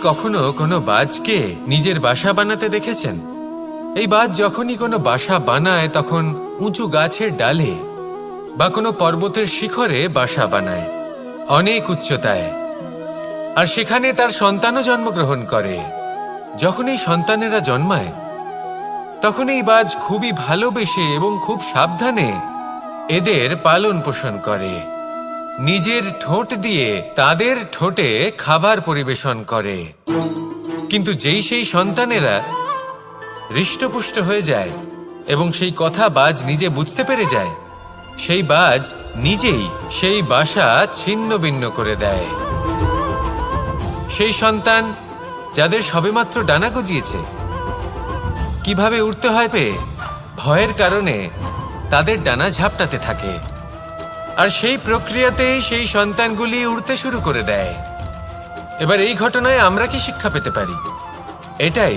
কখনো কোনো বাজকে নিজের বাসা বানাতে দেখেছেন? এই বাজ যখনই কোনো বাসা বানায় তখন উঁচু গাছের ডালে বা কোনো পর্বতের শিখরে বাসা বানায়, অনেক উচ্চতায়, আর সেখানে তার সন্তানও জন্মগ্রহণ করে। যখন এই সন্তানেরা জন্মায় তখন এই বাজ খুবই ভালোবেসে এবং খুব সাবধানে এদের পালন পোষণ করে। নিজের ঠোঁট দিয়ে তাদের ঠোঁটে খাবার পরিবেশন করে। কিন্তু যেই সেই সন্তানেরা হৃষ্টপুষ্ট হয়ে যায় এবং সেই কথা বাজ নিজে বুঝতে পেরে যায়, সেই বাজ নিজেই সেই বাসা ছিন্ন ভিন্ন করে দেয়। সেই সন্তান যাদের সবেমাত্র ডানা গজিয়েছে, কিভাবে উড়তে হয় পেয়ে ভয়ের কারণে তাদের ডানা ঝাপটাতে থাকে, আর সেই প্রক্রিয়াতেই সেই সন্তানগুলি উড়তে শুরু করে দেয়। এবার এই ঘটনায় আমরা কি শিক্ষা পেতে পারি? এটাই,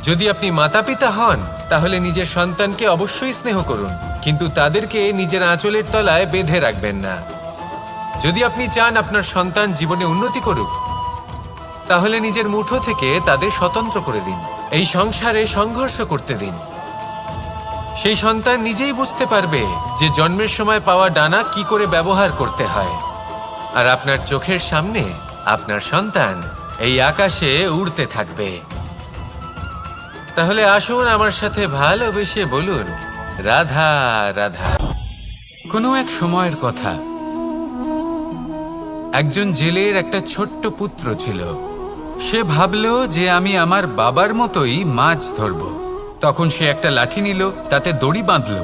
যদি আপনি মাতা পিতা হন তাহলে নিজের সন্তানকে অবশ্যই স্নেহ করুন, কিন্তু তাদেরকে নিজের আঁচলের তলায় বেঁধে রাখবেন না। যদি আপনি চান আপনার সন্তান জীবনে উন্নতি করুক, তাহলে নিজের মুঠো থেকে তাদের স্বতন্ত্র করে দিন, এই সংসারে সংঘর্ষ করতে দিন। সেই সন্তান নিজেই বুঝতে পারবে যে জন্মের সময় পাওয়া ডানা কি করে ব্যবহার করতে হয়, আর আপনার চোখের সামনে আপনার সন্তান এই আকাশে উড়তে থাকবে। তাহলে আসুন আমার সাথে ভালোবেসে বলুন, রাধা রাধা। কোনো এক সময়ের কথা, একজন জেলের একটা ছোট্ট পুত্র ছিল। সে ভাবল যে আমি আমার বাবার মতোই মাছ ধরব। তখন সে একটা লাঠি নিল, তাতে দড়ি বাঁধল,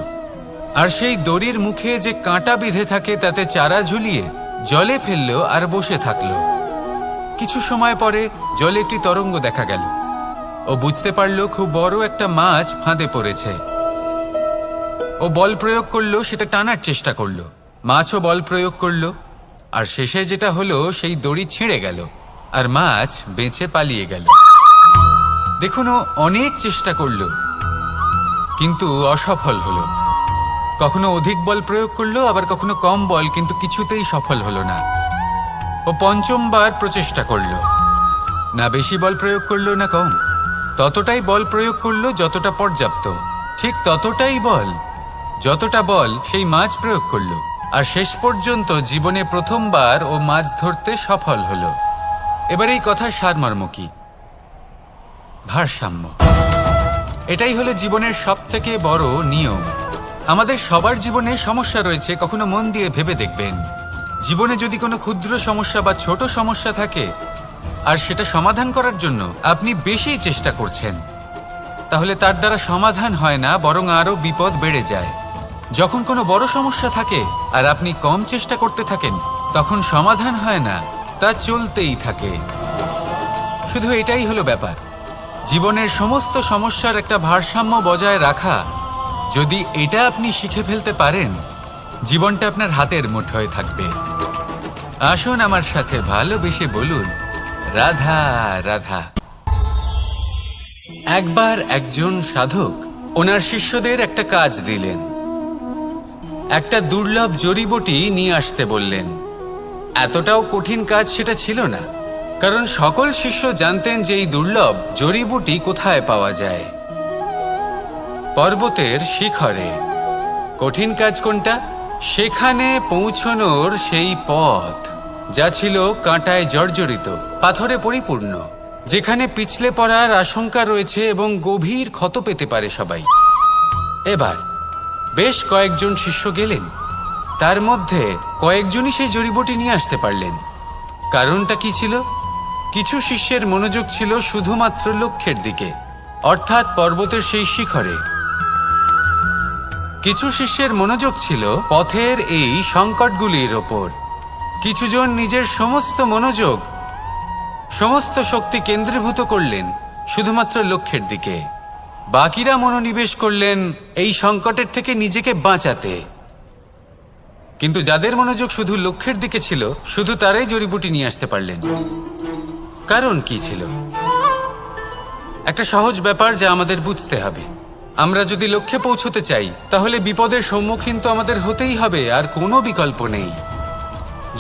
আর সেই দড়ির মুখে যে কাঁটা বিঁধে থাকে তাতে চারা ঝুলিয়ে জলে ফেলল আর বসে থাকল। কিছু সময় পরে জলে একটি তরঙ্গ দেখা গেল। ও বুঝতে পারল খুব বড় একটা মাছ ফাঁদে পড়েছে। ও বল প্রয়োগ করলো, সেটা টানার চেষ্টা করলো। মাছও বল প্রয়োগ করলো, আর শেষে যেটা হলো সেই দড়ি ছিঁড়ে গেল আর মাছ বেঁচে পালিয়ে গেল। দেখুন, ও অনেক চেষ্টা করলো কিন্তু অসফল হলো। কখনো অধিক বল প্রয়োগ করলো, আবার কখনো কম বল, কিন্তু কিছুতেই সফল হলো না। ও পঞ্চমবার প্রচেষ্টা করলো, না বেশি বল প্রয়োগ করলো না কম, ততটাই বল প্রয়োগ করলো যতটা পর্যাপ্ত, ঠিক ততটাই বল যতটা বল সেই মাছ প্রয়োগ করলো। আর শেষ পর্যন্ত জীবনে প্রথমবার ও মাছ ধরতে সফল হলো। এবার এই কথার সারমর্ম কি? ভারসাম্য। এটাই হলো জীবনের সবথেকে বড় নিয়ম। আমাদের সবার জীবনে সমস্যা রয়েছে, কখনো মন দিয়ে ভেবে দেখবেন। জীবনে যদি কোনো ক্ষুদ্র সমস্যা বা ছোট সমস্যা থাকে আর সেটা সমাধান করার জন্য আপনি বেশি চেষ্টা করছেন, তাহলে তার দ্বারা সমাধান হয় না, বরং আরো বিপদ বেড়ে যায়। যখন কোনো বড় সমস্যা থাকে আর আপনি কম চেষ্টা করতে থাকেন, তখন সমাধান হয় না, তা চলতেই থাকে। শুধু এটাই হলো ব্যাপার। জীবনের সমস্ত সমস্যার একটা ভারসাম্য বজায় রাখা, যদি এটা আপনি শিখে ফেলতে পারেন, জীবনটা আপনার হাতের মুঠোয় থাকবে। আসুন আমার সাথে ভালোবেসে বলুন, রাধা রাধা। একবার একজন সাধক ওনার শিষ্যদের একটা কাজ দিলেন। একটা দুর্লভ জড়িবুটি নিয়ে আসতে বললেন। এতটাও কঠিন কাজ সেটা ছিল না, কারণ সকল শিষ্য জানতেন যে এই দুর্লভ জড়িবুটি কোথায় পাওয়া যায়। পর্বতের শিখরে। কঠিন কাজ কোনটা? সেখানে পৌঁছনোর সেই পথ, যা ছিল কাঁটায় জর্জরিত, পাথরে পরিপূর্ণ, যেখানে পিছলে পড়ার আশঙ্কা রয়েছে এবং গভীর ক্ষত পেতে পারে সবাই। এবার বেশ কয়েকজন শিষ্য গেলেন, তার মধ্যে কয়েকজনই সেই জড়িবুটি নিয়ে আসতে পারলেন। কারণটা কি ছিল? কিছু শিষ্যের মনোযোগ ছিল শুধুমাত্র লক্ষ্যের দিকে, অর্থাৎ পর্বতের সেই শিখরে। কিছু শিষ্যের মনোযোগ ছিল পথের এই সংকটগুলির ওপর। কিছুজন নিজের সমস্ত মনোযোগ, সমস্ত শক্তি কেন্দ্রীভূত করলেন শুধুমাত্র লক্ষ্যের দিকে। বাকিরা মনোনিবেশ করলেন এই সংকটের থেকে নিজেকে বাঁচাতে। কিন্তু যাদের মনোযোগ শুধু লক্ষ্যের দিকে ছিল, শুধু তারাই জড়িবুটি নিয়ে আসতে পারলেন। কারণ কি ছিল? একটা সহজ ব্যাপার যা আমাদের বুঝতে হবে। আমরা যদি লক্ষ্যে পৌঁছতে চাই, তাহলে বিপদের সম্মুখীন তো আমাদের হতেই হবে, আর কোনো বিকল্প নেই।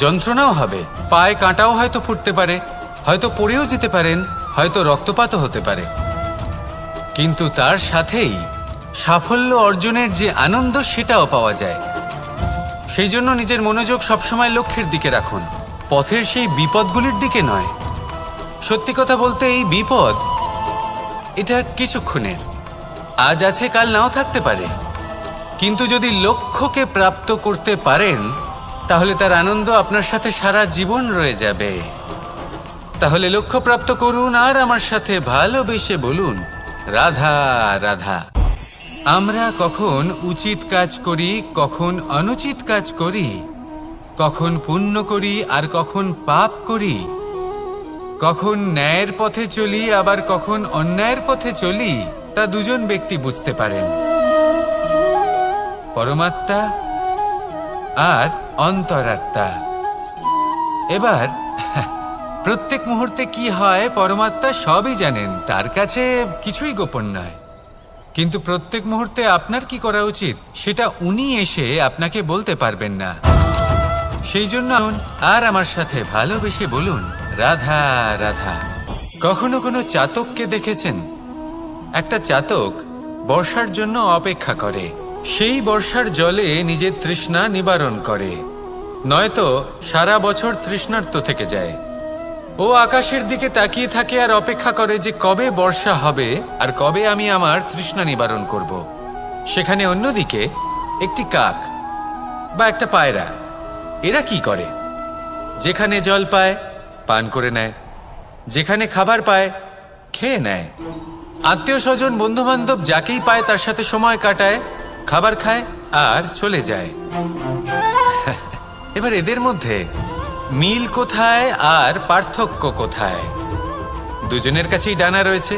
যন্ত্রণাও হবে, পায়ে কাঁটাও হয়তো ফুটতে পারে, হয়তো পড়েও যেতে পারেন, হয়তো রক্তপাতও হতে পারে, কিন্তু তার সাথেই সাফল্য অর্জনের যে আনন্দ সেটাও পাওয়া যায়। সেই জন্য নিজের মনোযোগ সবসময় লক্ষ্যের দিকে রাখুন, পথের সেই বিপদগুলির দিকে নয়। সত্যি কথা বলতে এই বিপদ এটা কিছুক্ষণের, আজ আছে কাল নাও থাকতে পারে, কিন্তু যদি লক্ষ্যকে প্রাপ্ত করতে পারেন তাহলে তার আনন্দ আপনার সাথে সারা জীবন রয়ে যাবে। তাহলে লক্ষ্য প্রাপ্ত করুন আর আমার সাথে ভালোবেসে বলুন, রাধা রাধা। আমরা কখন উচিত কাজ করি, কখন অনুচিত কাজ করি, কখন পুণ্য করি আর কখন পাপ করি, কখন ন্যায়ের পথে চলি আবার কখন অন্যায়ের পথে চলি, তা দুজন ব্যক্তি বুঝতে পারেন, পরমাত্মা আর অন্তরাত্মা। এবার প্রত্যেক মুহূর্তে কি হয় পরমাত্মা সবই জানেন, তার কাছে কিছুই গোপন নয়। কিন্তু প্রত্যেক মুহূর্তে আপনার কি করা উচিত সেটা উনি এসে আপনাকে বলতে পারবেন না। সেই জন্য আর আমার সাথে ভালোবেসে বলুন, রাধা রাধা। কখনো কোনো চাতককে দেখেছেন? একটা চাতক বর্ষার জন্য অপেক্ষা করে, সেই বর্ষার জলে নিজের তৃষ্ণা নিবারণ করে, নয়তো সারা বছর তৃষ্ণার্ত থেকে যায়। ও আকাশের দিকে তাকিয়ে থাকে আর অপেক্ষা করে যে কবে বর্ষা হবে আর কবে আমি আমার তৃষ্ণা নিবারণ করব। সেখানে অন্যদিকে একটি কাক বা একটা পায়রা, এরা কি করে? যেখানে জল পায় পান করে নেয়, যেখানে খাবার পায় খেয়ে নেয়, আত্মীয় স্বজন বন্ধু বান্ধব যাকেই পায় তার সাথে সময় কাটায়, খাবার খায় আর চলে যায়। এবার এদের মধ্যে মিল কোথায় আর পার্থক্য কোথায়? দুজনের কাছেই ডানা রয়েছে,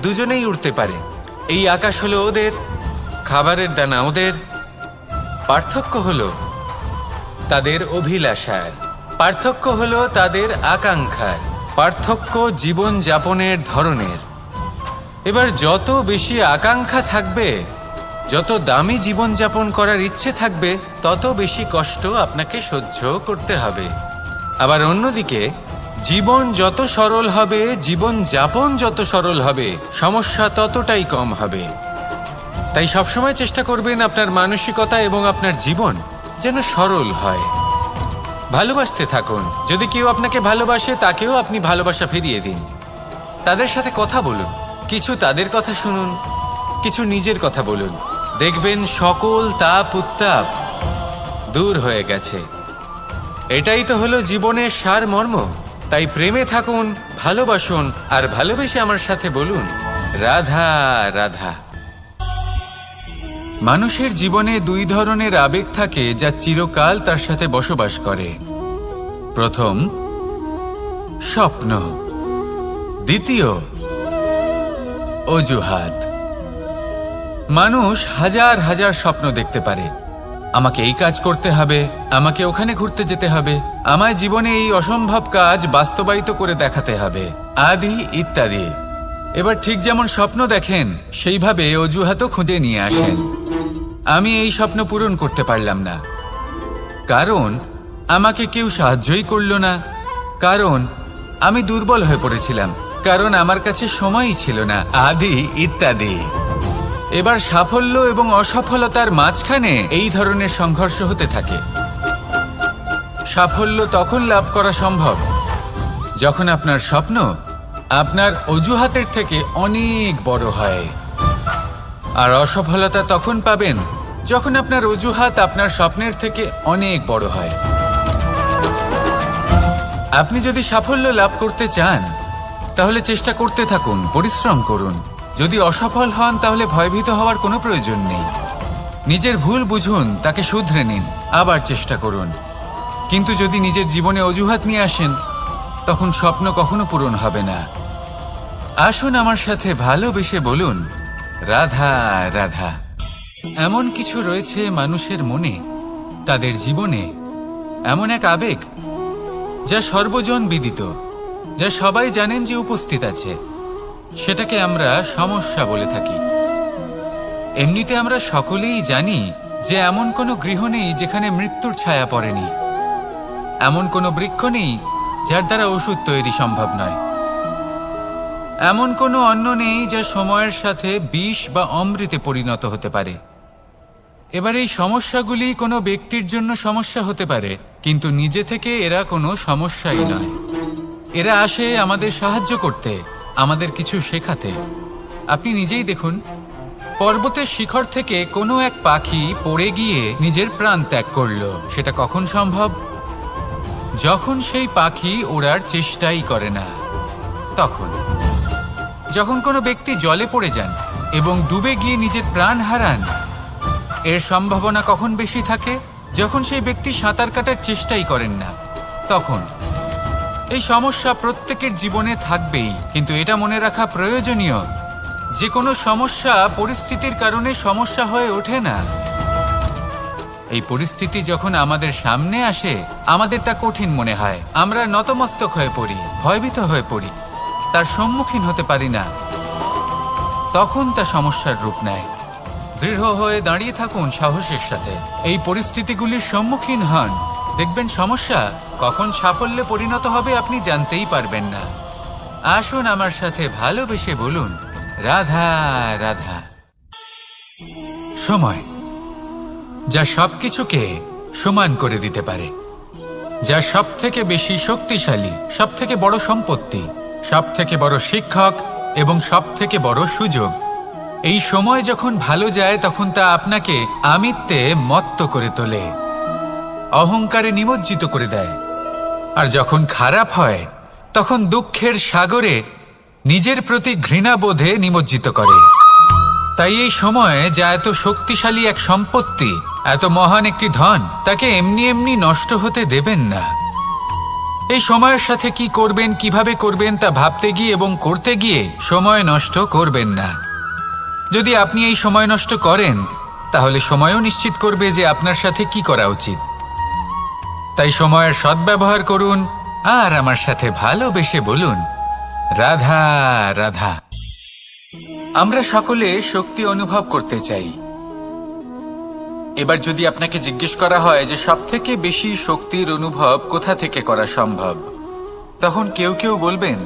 দুজনেই উড়তে পারে। এই আকাশ হলো ওদের, খাবারের দানা ওদের। পার্থক্য হলো তাদের অভিলাষার, পার্থক্য হলো তাদের আকাঙ্ক্ষার, পার্থক্য জীবন যাপনের ধরনের। এবার যত বেশি আকাঙ্ক্ষা থাকবে, যত দামি জীবন যাপন করার ইচ্ছে থাকবে, তত বেশি কষ্ট আপনাকে সহ্য করতে হবে। আবার অন্যদিকে জীবন যত সরল হবে, জীবন যাপন যত সরল হবে, সমস্যা ততটাই কম হবে। তাই সবসময় চেষ্টা করবেন আপনার মানসিকতা এবং আপনার জীবন যেন সরল হয়। ভালোবাসতে থাকুন, যদি কেউ আপনাকে ভালোবাসে তাকেও আপনি ভালোবাসা ফিরিয়ে দিন। তাদের সাথে কথা বলুন, কিছু তাদের কথা শুনুন, কিছু নিজের কথা বলুন, দেখবেন সকল তাপ উত্তাপ দূর হয়ে গেছে। এটাই তো হলো জীবনের সারমর্ম। তাই প্রেমে থাকুন, ভালোবাসুন আর ভালোবেসে আমার সাথে বলুন, রাধা রাধা। মানুষের জীবনে দুই ধরনের আবেগ থাকে যা চিরকাল তার সাথে বসবাস করে। প্রথম স্বপ্ন, দ্বিতীয় অজুহাত। মানুষ হাজার হাজার স্বপ্ন দেখতে পারে, আমাকে এই কাজ করতে হবে, আমাকে ওখানে ঘুরতে যেতে হবে, আমায় জীবনে এই অসম্ভব কাজ বাস্তবায়িত করে দেখাতে হবে, আদি ইত্যাদি। এবার ঠিক যেমন স্বপ্ন দেখেন সেইভাবে অজুহাতও খুঁজে নিয়ে আসেন। আমি এই স্বপ্ন পূরণ করতে পারলাম না, কারণ আমাকে কেউ সাহায্যই করল না, কারণ আমি দুর্বল হয়ে পড়েছিলাম, কারণ আমার কাছে সময়ই ছিল না, আদি ইত্যাদি। এবার সাফল্য এবং অসফলতার মাঝখানে এই ধরনের সংঘর্ষ হতে থাকে। সাফল্য তখন লাভ করা সম্ভব যখন আপনার স্বপ্ন আপনার অজুহাতের থেকে অনেক বড় হয়, আর অসফলতা তখন পাবেন যখন আপনার অজুহাত আপনার স্বপ্নের থেকে অনেক বড় হয়। আপনি যদি সাফল্য লাভ করতে চান তাহলে চেষ্টা করতে থাকুন, পরিশ্রম করুন। যদি অসফল হন তাহলে ভয়ভীত হওয়ার কোনো প্রয়োজন নেই। নিজের ভুল বুঝুন, তাকে শুধরে নিন, আবার চেষ্টা করুন। কিন্তু যদি নিজের জীবনে অজুহাত নিয়ে আসেন তখন স্বপ্ন কখনো পূরণ হবে না। আসুন আমার সাথে ভালোবেসে বলুন, রাধা রাধা। এমন কিছু রয়েছে মানুষের মনে, তাদের জীবনে এমন এক আবেগ যা সর্বজন বিদিত, যা সবাই জানেন যে উপস্থিত আছে। সেটাকে আমরা সমস্যা বলে থাকি। এমনিতে আমরা সকলেই জানি যে এমন কোনো গৃহ নেই যেখানে মৃত্যুর ছায়া পড়েনি, এমন কোনো বৃক্ষ নেই যার দ্বারা ওষুধ তৈরি সম্ভব নয়। এমন কোনো অন্ন নেই যা সময়ের সাথে বিষ বা অমৃতে পরিণত হতে পারে। এবার এই সমস্যাগুলি কোনো ব্যক্তির জন্য সমস্যা হতে পারে, কিন্তু নিজে থেকে এরা কোনো সমস্যাই নয়। এরা আসে আমাদের সাহায্য করতে, আমাদের কিছু শেখাতে। আপনি নিজেই দেখুন, পর্বতের শিখর থেকে কোনো এক পাখি পড়ে গিয়ে নিজের প্রাণ ত্যাগ করল। সেটা কখন সম্ভব? যখন সেই পাখি ওড়ার চেষ্টাই করে না। তখন যখন কোনো ব্যক্তি জলে পড়ে যান এবং ডুবে গিয়ে নিজের প্রাণ হারান, এর সম্ভাবনা কখন বেশি থাকে? যখন সেই ব্যক্তি সাঁতার কাটার চেষ্টাই করেন না। তখন এই সমস্যা প্রত্যেকের জীবনে থাকবেই, কিন্তু এটা মনে রাখা প্রয়োজনীয় যে কোনো সমস্যা পরিস্থিতির কারণে সমস্যা হয়ে ওঠে না। এই পরিস্থিতি যখন আমাদের সামনে আসে, আমাদের তা কঠিন মনে হয়। আমরা নতমস্তক হয়ে পড়ি, ভয়ভীত হয়ে পড়ি, তার সম্মুখীন হতে পারি না। তখন তা সমস্যার রূপ নেয়। দৃঢ় হয়ে দাঁড়িয়ে থাকুন সাহসের সাথে, এই পরিস্থিতিগুলির সম্মুখীন হন। দেখবেন সমস্যা কখন সাফল্যে পরিণত হবে আপনি জানতেই পারবেন না। আসুন আমার সাথে ভালোবেসে বলুন, রাধা রাধা। সময় যা সবকিছুকে সমান করে দিতে পারে, যা সব থেকে বেশি শক্তিশালী, সব থেকে বড় সম্পত্তি, সব থেকে বড় শিক্ষক এবং সব থেকে বড় সুযোগ। এই সময় যখন ভালো যায় তখন তা আপনাকে আমিত্বে মত্ত করে তোলে, অহংকারে নিমজ্জিত করে দেয়। আর যখন খারাপ হয় তখন দুঃখের সাগরে নিজের প্রতি ঘৃণাবোধে নিমজ্জিত করে। তাই এই সময়ে যা এত শক্তিশালী এক সম্পত্তি, এত মহান একটি ধন, তাকে এমনি এমনি নষ্ট হতে দেবেন না। এই সময়ের সাথে কি করবেন, কিভাবে করবেন তা ভাবতে গিয়ে এবং করতে গিয়ে সময় নষ্ট করবেন না। যদি আপনি এই সময় নষ্ট করেন, তাহলে সময়ও নিশ্চিত করবে যে আপনার সাথে কি করা উচিত। তাই সময়ের সদ্ব্যবহার করুন আর আমার সাথে ভালোবেসে বলুন, রাধা রাধা। আমরা সকলে শক্তি অনুভব করতে চাই। এবার যদি আপনাকে জিজ্ঞেস করা হয় যে সবথেকে বেশি শক্তির অনুভব কোথা থেকে করা সম্ভব, তখন কেউ কেউ বলবেন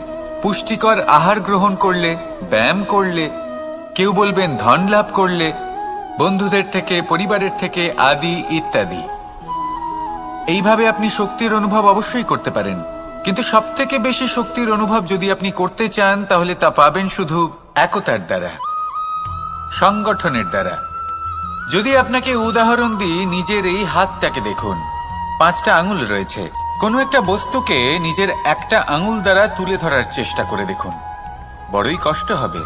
পুষ্টিকর আহার গ্রহণ করলে, ব্যায়াম করলে, কেউ বলবেন ধন লাভ করলে, বন্ধুদের থেকে, পরিবারের থেকে, আদি ইত্যাদি। এইভাবে আপনি শক্তির অনুভব অবশ্যই করতে পারেন, কিন্তু সবথেকে বেশি শক্তির অনুভব যদি আপনি করতে চান তাহলে তা পাবেন শুধু একতার দ্বারা, সংগঠনের দ্বারা। যদি আপনাকে উদাহরণ দিই, নিজের এই হাতটাকে দেখুন, 5টা আঙুল রয়েছে। কোনো একটা বস্তুকে নিজের একটা আঙুল দ্বারা তুলে ধরার চেষ্টা করে দেখুন, বড়ই কষ্ট হবে।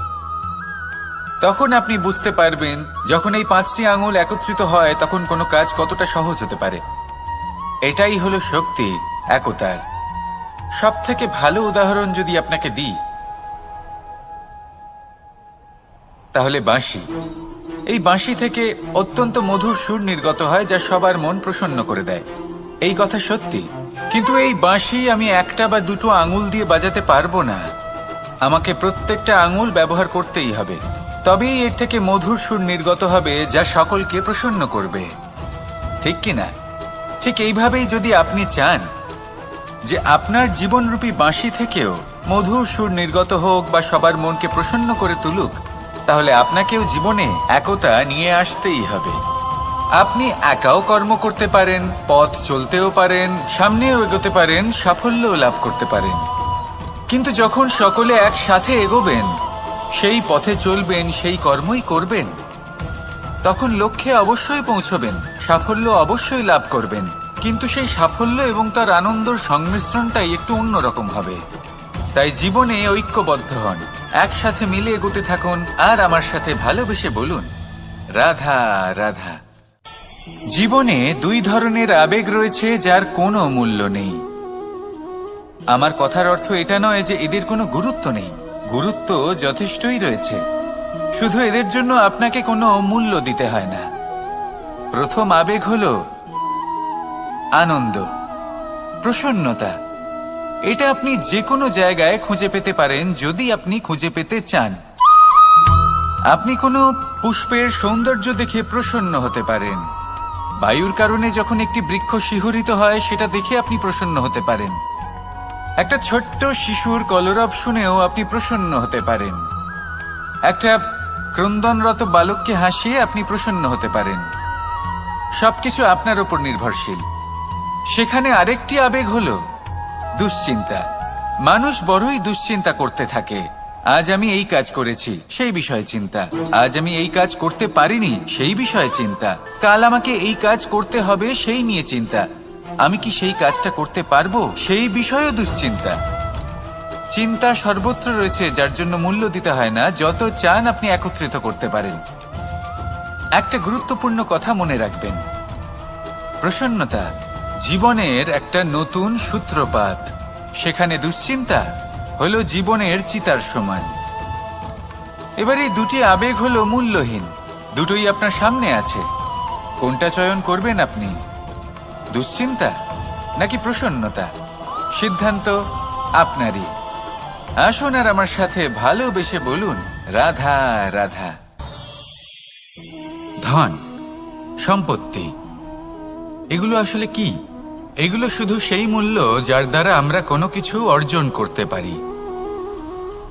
তখন আপনি বুঝতে পারবেন যখন এই 5টি আঙুল একত্রিত হয় তখন কোনো কাজ কতটা সহজ হতে পারে। এটাই হলো শক্তি, একতার। সব থেকে ভালো উদাহরণ যদি আপনাকে দিই তাহলে বাঁশি। এই বাঁশি থেকে অত্যন্ত মধুর সুর নির্গত হয় যা সবার মন প্রসন্ন করে দেয়। এই কথা সত্যি, কিন্তু এই বাঁশি আমি একটা বা দুটো আঙুল দিয়ে বাজাতে পারবো না। আমাকে প্রত্যেকটা আঙুল ব্যবহার করতেই হবে, তবেই এর থেকে মধুর সুর নির্গত হবে যা সকলকে প্রসন্ন করবে, ঠিক কিনা? ঠিক এইভাবেই যদি আপনি চান যে আপনার জীবনরূপী বাঁশি থেকেও মধুর সুর নির্গত হোক বা সবার মনকে প্রসন্ন করে তুলুক, তাহলে আপনাকেও জীবনে একতা নিয়ে আসতেই হবে। আপনি একাও কর্ম করতে পারেন, পথ চলতেও পারেন, সামনেও এগোতে পারেন, সাফল্যও লাভ করতে পারেন। কিন্তু যখন সকলে একসাথে এগোবেন, সেই পথে চলবেন, সেই কর্মই করবেন, তখন লক্ষ্যে অবশ্যই পৌঁছবেন, সাফল্য অবশ্যই লাভ করবেন। কিন্তু সেই সাফল্য এবং তার আনন্দর সংমিশ্রণটাই একটু অন্যরকম হবে। তাই জীবনে ঐক্যবদ্ধ হন, একসাথে মিলে এগোতে থাকুন আর আমার সাথে ভালোবেসে বলুন, রাধা রাধা। জীবনে 2 ধরনের আবেগ রয়েছে যার কোনো মূল্য নেই। আমার কথার অর্থ এটা নয় যে এদের কোনো গুরুত্ব নেই, গুরুত্ব যথেষ্টই রয়েছে, শুধু এদের জন্য আপনাকে কোনো মূল্য দিতে হয় না। প্রথম আবেগ হলো আনন্দ, প্রসন্নতা। এটা আপনি যে কোনো জায়গায় খুঁজে পেতে পারেন যদি আপনি খুঁজে পেতে চান। আপনি কোনো পুষ্পের সৌন্দর্য দেখে প্রসন্ন হতে পারেন, বায়ুর কারণে যখন একটি বৃক্ষ শিহরিত হয় সেটা দেখে আপনি প্রসন্ন হতে পারেন, একটা ছোট্ট শিশুর কলরব শুনেও আপনি প্রসন্ন হতে পারেন। একটা ক্রন্দনরত বালককে হাসিয়ে আপনি প্রসন্ন হতে পারেন। সবকিছু আপনার উপর নির্ভরশীল। সেখানে আরেকটি আবেগ হলো দুশ্চিন্তা। মানুষ বড়ই দুশ্চিন্তা করতে থাকে। আজ আমি এই কাজ করেছি, সেই বিষয়ে চিন্তা। আজ আমি এই কাজ করতে পারিনি, সেই বিষয়ে চিন্তা। কাল আমাকে এই কাজ করতে হবে, সেই নিয়ে চিন্তা। আমি কি সেই কাজটা করতে পারবো, সেই বিষয়েও দুশ্চিন্তা। চিন্তা সর্বত্র রয়েছে, যার জন্য মূল্য দিতে হয় না। যত চান আপনি একত্রিত করতে পারেন। একটা গুরুত্বপূর্ণ কথা মনে রাখবেন, প্রসন্নতা জীবনের একটা নতুন সূত্রপাত। সেখানে দুশ্চিন্তা হলো জীবনের চিতার সমান। এবার এই দুটি আবেগ হলো মূল্যহীন, দুটোই আপনার সামনে আছে। কোনটা চয়ন করবেন আপনি, দুশ্চিন্তা নাকি প্রসন্নতা? সিদ্ধান্ত আপনারই। আসুন আর আমার সাথে ভালোবেসে বলুন, রাধা রাধা। ধন, সম্পত্তি, এগুলো আসলে কি? এগুলো শুধু সেই মূল্য যার দ্বারা আমরা কোনো কিছু অর্জন করতে পারি।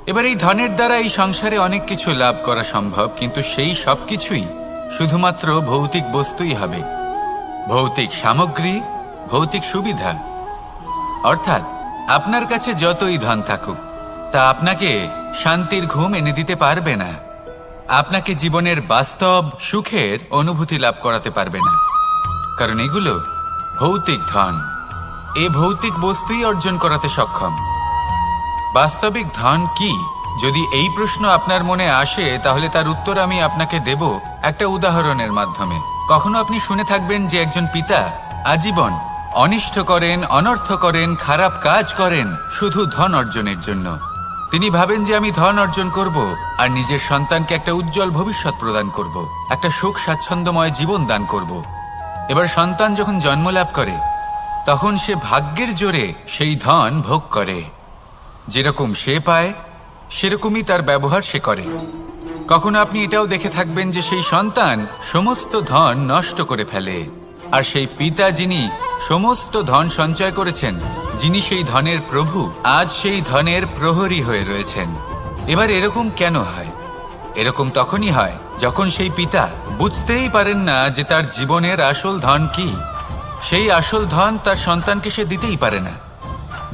এবার এই ধনের দ্বারা এই সংসারে অনেক কিছু লাভ করা সম্ভব, কিন্তু সেই সব কিছুই শুধুমাত্র ভৌতিক বস্তুই হবে। ভৌতিক সামগ্রী, ভৌতিক সুবিধা। অর্থাৎ আপনার কাছে যতই ধন থাকুক, তা আপনাকে শান্তির ঘুম এনে দিতে পারবে না। আপনাকে জীবনের বাস্তব সুখের অনুভূতি লাভ করাতে পারবে না, কারণ এগুলো ভৌতিক ধন। এ ভৌতিক বস্তুই অর্জন করাতে সক্ষম। বাস্তবিক ধন কি? যদি এই প্রশ্ন আপনার মনে আসে, তাহলে তার উত্তর আমি আপনাকে দেব একটা উদাহরণের মাধ্যমে। কখনো আপনি শুনে থাকবেন যে একজন পিতা আজীবন অনিষ্ট করেন, অনর্থ করেন, খারাপ কাজ করেন শুধু ধন অর্জনের জন্য। তিনি ভাবেন যে আমি ধন অর্জন করব আর নিজের সন্তানকে একটা উজ্জ্বল ভবিষ্যৎ প্রদান করব, একটা সুখ স্বাচ্ছন্দ্যময় জীবন দান করব। এবার সন্তান যখন জন্ম লাভ করে, তখন সে ভাগ্যের জোরে সেই ধন ভোগ করে। যেরকম সে পায়, সেরকমই তার ব্যবহার সে করে। কখনো আপনি এটাও দেখে থাকবেন যে সেই সন্তান সমস্ত ধন নষ্ট করে ফেলে, আর সেই পিতা যিনি সমস্ত ধন সঞ্চয় করেছেন, যিনি সেই ধনের প্রভু, আজ সেই ধনের প্রহরী হয়ে রয়েছেন। এবার এরকম কেন হয়? এরকম তখনই হয় যখন সেই পিতা বুঝতেই পারেন না যে তার জীবনের আসল ধন কি। সেই আসল ধন তার সন্তানকে সে দিতেই পারে না।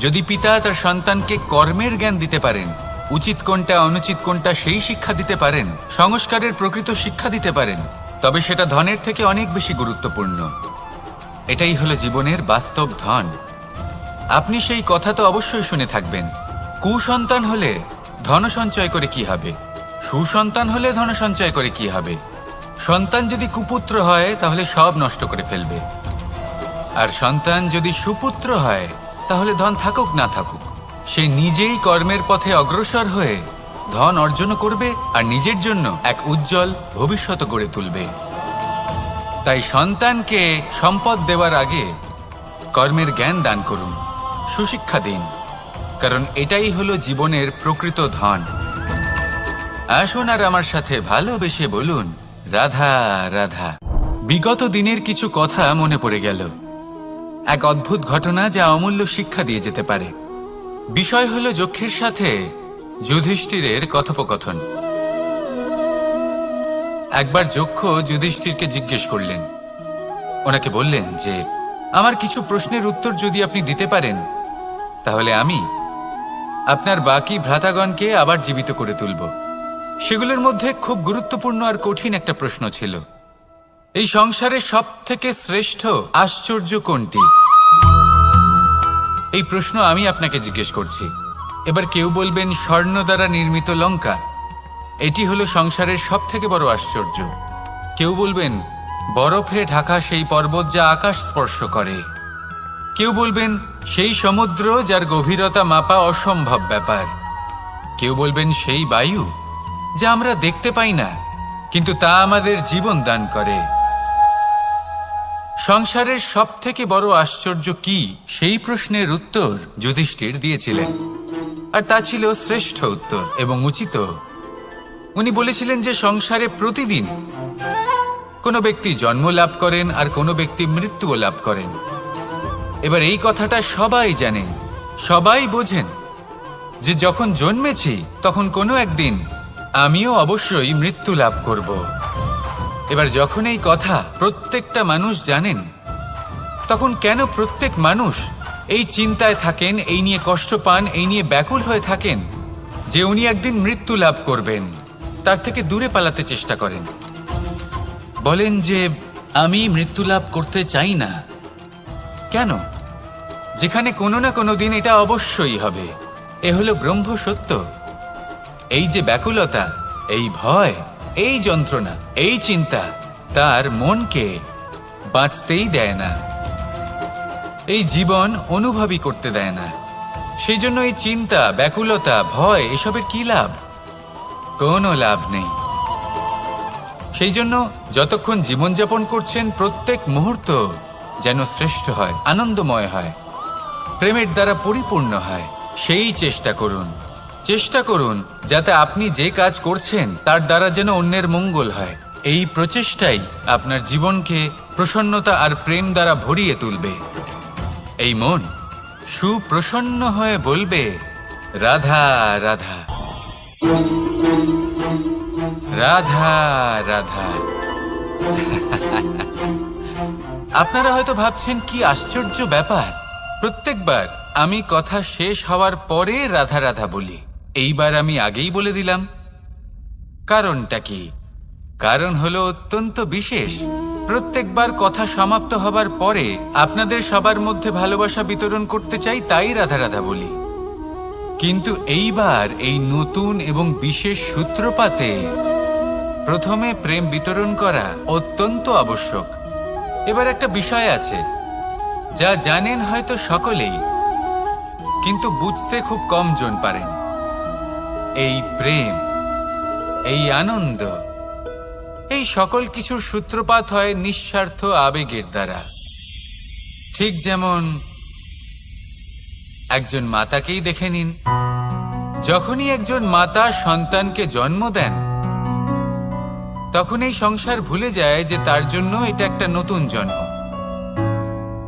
যদি পিতা তার সন্তানকে কর্মের জ্ঞান দিতে পারেন, উচিত কোনটা অনুচিত কোনটা সেই শিক্ষা দিতে পারেন, সংস্কারের প্রকৃত শিক্ষা দিতে পারেন, তবে সেটা ধনের থেকে অনেক বেশি গুরুত্বপূর্ণ। এটাই হলো জীবনের বাস্তব ধন। আপনি সেই কথা তো অবশ্যই শুনে থাকবেন, কুসন্তান হলে ধন সঞ্চয় করে কি হবে, সুসন্তান হলে ধন সঞ্চয় করে কি হবে। সন্তান যদি কুপুত্র হয় তাহলে সব নষ্ট করে ফেলবে, আর সন্তান যদি সুপুত্র হয় তাহলে ধন থাকুক না থাকুক, সে নিজেই কর্মের পথে অগ্রসর হয়ে ধন অর্জন করবে আর নিজের জন্য এক উজ্জ্বল ভবিষ্যৎ গড়ে তুলবে। তাই সন্তানকে সম্পদ দেওয়ার আগে কর্মের জ্ঞান দান করুন, সুশিক্ষা দিন, কারণ এটাই হলো জীবনের প্রকৃত ধন। আসুন আর আমার সাথে ভালোবেসে বলুন, রাধা রাধা। বিগত দিনের কিছু কথা মনে পড়ে গেল, এক অদ্ভুত ঘটনা যা অমূল্য শিক্ষা দিয়ে যেতে পারে। বিষয় হলো যক্ষের সাথে যুধিষ্ঠিরের কথোপকথন। একবার যক্ষ যুধিষ্ঠিরকে জিজ্ঞেস করলেন, ওনাকে বললেন যে আমার কিছু প্রশ্নের উত্তর যদি আপনি দিতে পারেন, তাহলে আমি আপনার বাকি ভ্রাতাগণকে আবার জীবিত করে তুলব। সেগুলোর মধ্যে খুব গুরুত্বপূর্ণ আর কঠিন একটা প্রশ্ন ছিল, এই সংসারের সব থেকে শ্রেষ্ঠ আশ্চর্য কোনটি? এই প্রশ্ন আমি আপনাকে জিজ্ঞেস করছি। এবার কেউ বলবেন স্বর্ণ দ্বারা নির্মিত লঙ্কা, এটি হলো সংসারের সব থেকে বড় আশ্চর্য। কেউ বলবেন বরফে ঢাকা সেই পর্বত যা আকাশ স্পর্শ করে। কেউ বলবেন সেই সমুদ্র যার গভীরতা মাপা অসম্ভব ব্যাপার। কেউ বলবেন সেই বায়ু যা আমরা দেখতে পাই না, কিন্তু তা আমাদের জীবন দান করে। সংসারের সব থেকে বড় আশ্চর্য কি, সেই প্রশ্নের উত্তর যুধিষ্ঠির দিয়েছিলেন, আর তা ছিল শ্রেষ্ঠ উত্তর এবং উচিত। উনি বলেছিলেন যে সংসারে প্রতিদিন কোনো ব্যক্তি জন্ম লাভ করেন আর কোনো ব্যক্তি মৃত্যুও লাভ করেন। এবার এই কথাটা সবাই জানেন, সবাই বোঝেন যে যখন জন্মেছি তখন কোনো একদিন আমিও অবশ্যই মৃত্যু লাভ করব। এবার যখন এই কথা প্রত্যেকটা মানুষ জানেন, তখন কেন প্রত্যেক মানুষ এই চিন্তায় থাকেন, এই নিয়ে কষ্ট পান, এই নিয়ে ব্যাকুল হয়ে থাকেন যে উনি একদিন মৃত্যু লাভ করবেন, তার থেকে দূরে পালাতে চেষ্টা করেন। বলেন যে আমি মৃত্যু লাভ করতে চাই না। কেন? যেখানে কোনো না কোনো দিন এটা অবশ্যই হবে। এ হলো ব্রহ্ম সত্য। এই যে ব্যাকুলতা, এই ভয়, এই যন্ত্রণা, এই চিন্তা তার মনকে বাঁচতেই দেয় না, এই জীবন অনুভবই করতে দেয় না। সেই জন্য এই চিন্তা, ব্যাকুলতা, ভয় এসবের কি লাভ? কোনো লাভ নেই। সেই জন্য যতক্ষণ জীবনযাপন করছেন প্রত্যেক মুহূর্ত যেন শ্রেষ্ঠ হয়, আনন্দময় হয়, প্রেমের দ্বারা পরিপূর্ণ হয়, সেই চেষ্টা করুন। চেষ্টা করুন যাতে আপনি যে কাজ করছেন তার দ্বারা যেন অন্যের মঙ্গল হয়। এই প্রচেষ্টাই আপনার জীবনকে প্রসন্নতা আর প্রেম দ্বারা ভরিয়ে তুলবে। এই মন সুপ্রসন্ন হয়ে বলবে, রাধা রাধা, রাধা রাধা। আপনারা হয়তো ভাবছেন কি আশ্চর্য ব্যাপার, প্রত্যেকবার আমি কথা শেষ হওয়ার পরে রাধা রাধা বলি। এইবার আমি আগেই বলে দিলাম। কারণটা কি? কারণ হলো অত্যন্ত বিশেষ। প্রত্যেকবার কথা সমাপ্ত হবার পরে আপনাদের সবার মধ্যে ভালোবাসা বিতরণ করতে চাই, তাই রাধা রাধা বলি। কিন্তু এইবার এই নতুন এবং বিশেষ সূত্রপাতে প্রথমে প্রেম বিতরণ করা অত্যন্ত আবশ্যক। এবার একটা বিষয় আছে যা জানেন হয়তো সকলেই, কিন্তু বুঝতে খুব কম জন পারেন। এই প্রেম, এই আনন্দ, এই সকল কিছুর সূত্রপাত হয় নিঃস্বার্থ আবেগের দ্বারা। ঠিক যেমন একজন মাতাকেই দেখে নিন। যখনই একজন মাতা সন্তানকে জন্ম দেন, তখন এই সংসার ভুলে যায় যে তার জন্য এটা একটা নতুন জন্ম।